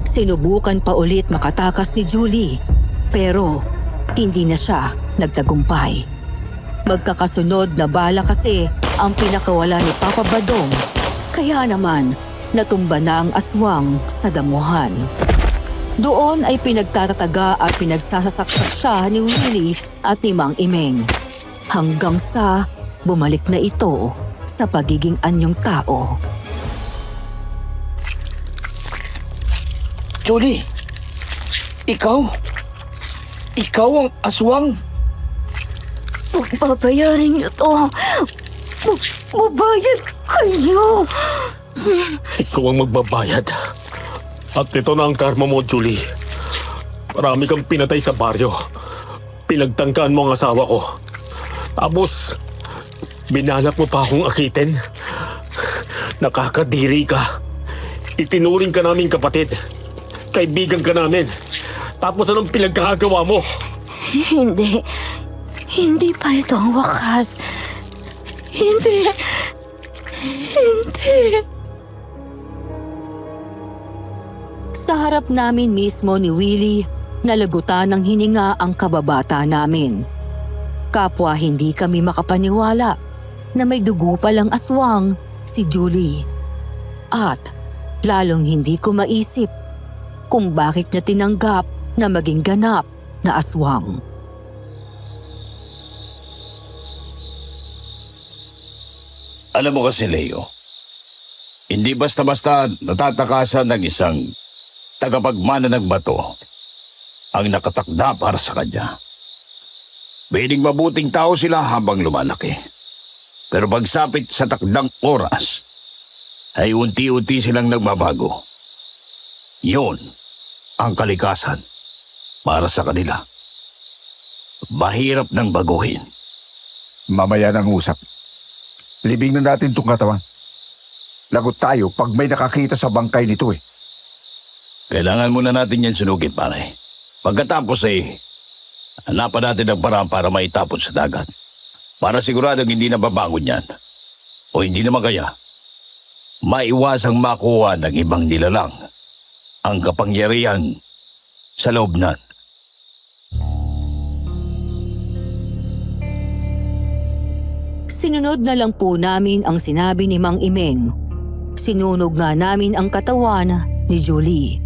Sinubukan pa ulit makatakas ni Julie, pero hindi na siya nagtagumpay. Magkakasunod na bala kasi ang pinakawala ni Papa Badong, kaya naman natumba na ang aswang sa damuhan. Doon ay pinagtatataga at pinagsasasaksak siya ni Willie at ni Mang Imeng, hanggang sa bumalik na ito sa pagiging anyong tao. Julie! Ikaw? Ikaw ang aswang? Pagbabayarin niyo to. Babayad kayo. Ikaw ang magbabayad. At ito na ang karma mo, Julie. Marami kang pinatay sa baryo. Pinagtangkaan mo ang asawa ko. Tapos, binalak mo pa akong akitin. Nakakadiri ka. Itinuring ka naming kapatid. Kaibigan ka namin. Tapos anong pinagkakagawa mo? Hindi. Hindi pa ito ang wakas. Hindi. Sa harap namin mismo ni Willie, nalagutan ng hininga ang kababata namin. Kapwa hindi kami makapaniwala na may dugo palang aswang si Julie. At lalong hindi ko maisip kung bakit niya tinanggap na maging ganap na aswang. Alam mo kasi, Leo, hindi basta-basta natatakasan ng isang tagapagmana ng bato ang nakatakda para sa kanya. Pwedeng mabuting tao sila habang lumalaki. Pero pagsapit sa takdang oras, ay unti-unti silang nagbabago. Yun ang kalikasan para sa kanila. Mahirap nang baguhin. Mamaya ng usap. Libing na natin tong katawan. Lagot tayo pag may nakakita sa bangkay nito eh. Kailangan muna natin yan sunugin, pare. Pagkatapos hanapan natin ang paraan para maitapon sa dagat. Para siguradong hindi na babangon yan. O hindi naman kaya, maiwasang makuha ng ibang nilalang ang kapangyarihan sa loob nan. Sinunod na lang po namin ang sinabi ni Mang Imeng. Sinunog nga namin ang katawan ni Julie.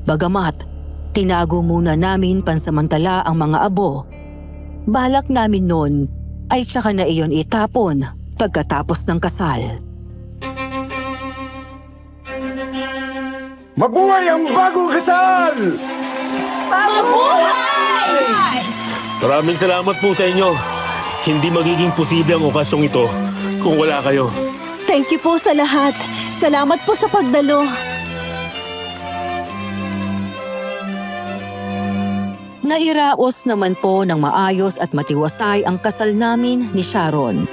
Bagamat, tinago muna namin pansamantala ang mga abo. Balak namin noon ay tsaka na iyon itapon pagkatapos ng kasal. Mabuhay ang bagong kasal! Maraming salamat po sa inyo. Hindi magiging posible ang okasyong ito kung wala kayo. Thank you po sa lahat. Salamat po sa pagdalo. Nairaos naman po ng maayos at matiwasay ang kasal namin ni Sharon.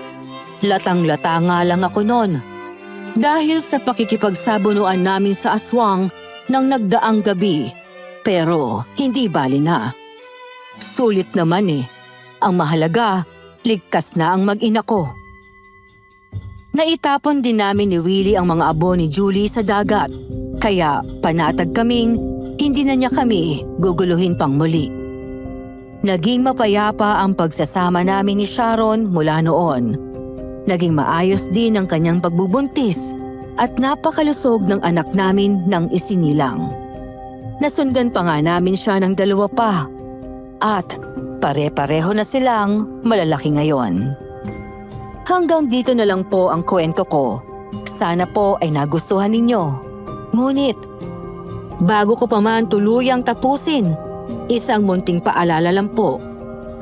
Latang-lata nga lang ako noon. Dahil sa pakikipagsabunuan namin sa aswang ng nagdaang gabi. Pero hindi bali na. Sulit naman eh. Ang mahalaga, ligtas na ang mag-ina ko. Naitapon din namin ni Willie ang mga abo ni Julie sa dagat. Kaya panatag kaming hindi na niya kami guguluhin pang muli. Naging mapayapa ang pagsasama namin ni Sharon mula noon. Naging maayos din ang kanyang pagbubuntis at napakalusog ng anak namin ng isinilang. Nasundan pa nga namin siya ng 2 pa at pare-pareho na silang malalaki ngayon. Hanggang dito na lang po ang kwento ko. Sana po ay nagustuhan ninyo. Ngunit, bago ko pa man tuluyang tapusin, isang munting paalala lang po.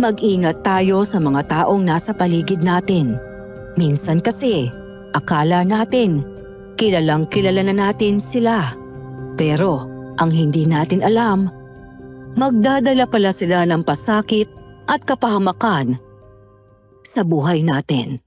Mag-ingat tayo sa mga taong nasa paligid natin. Minsan kasi, akala natin, kilalang kilala na natin sila. Pero, ang hindi natin alam, magdadala pala sila ng pasakit at kapahamakan sa buhay natin.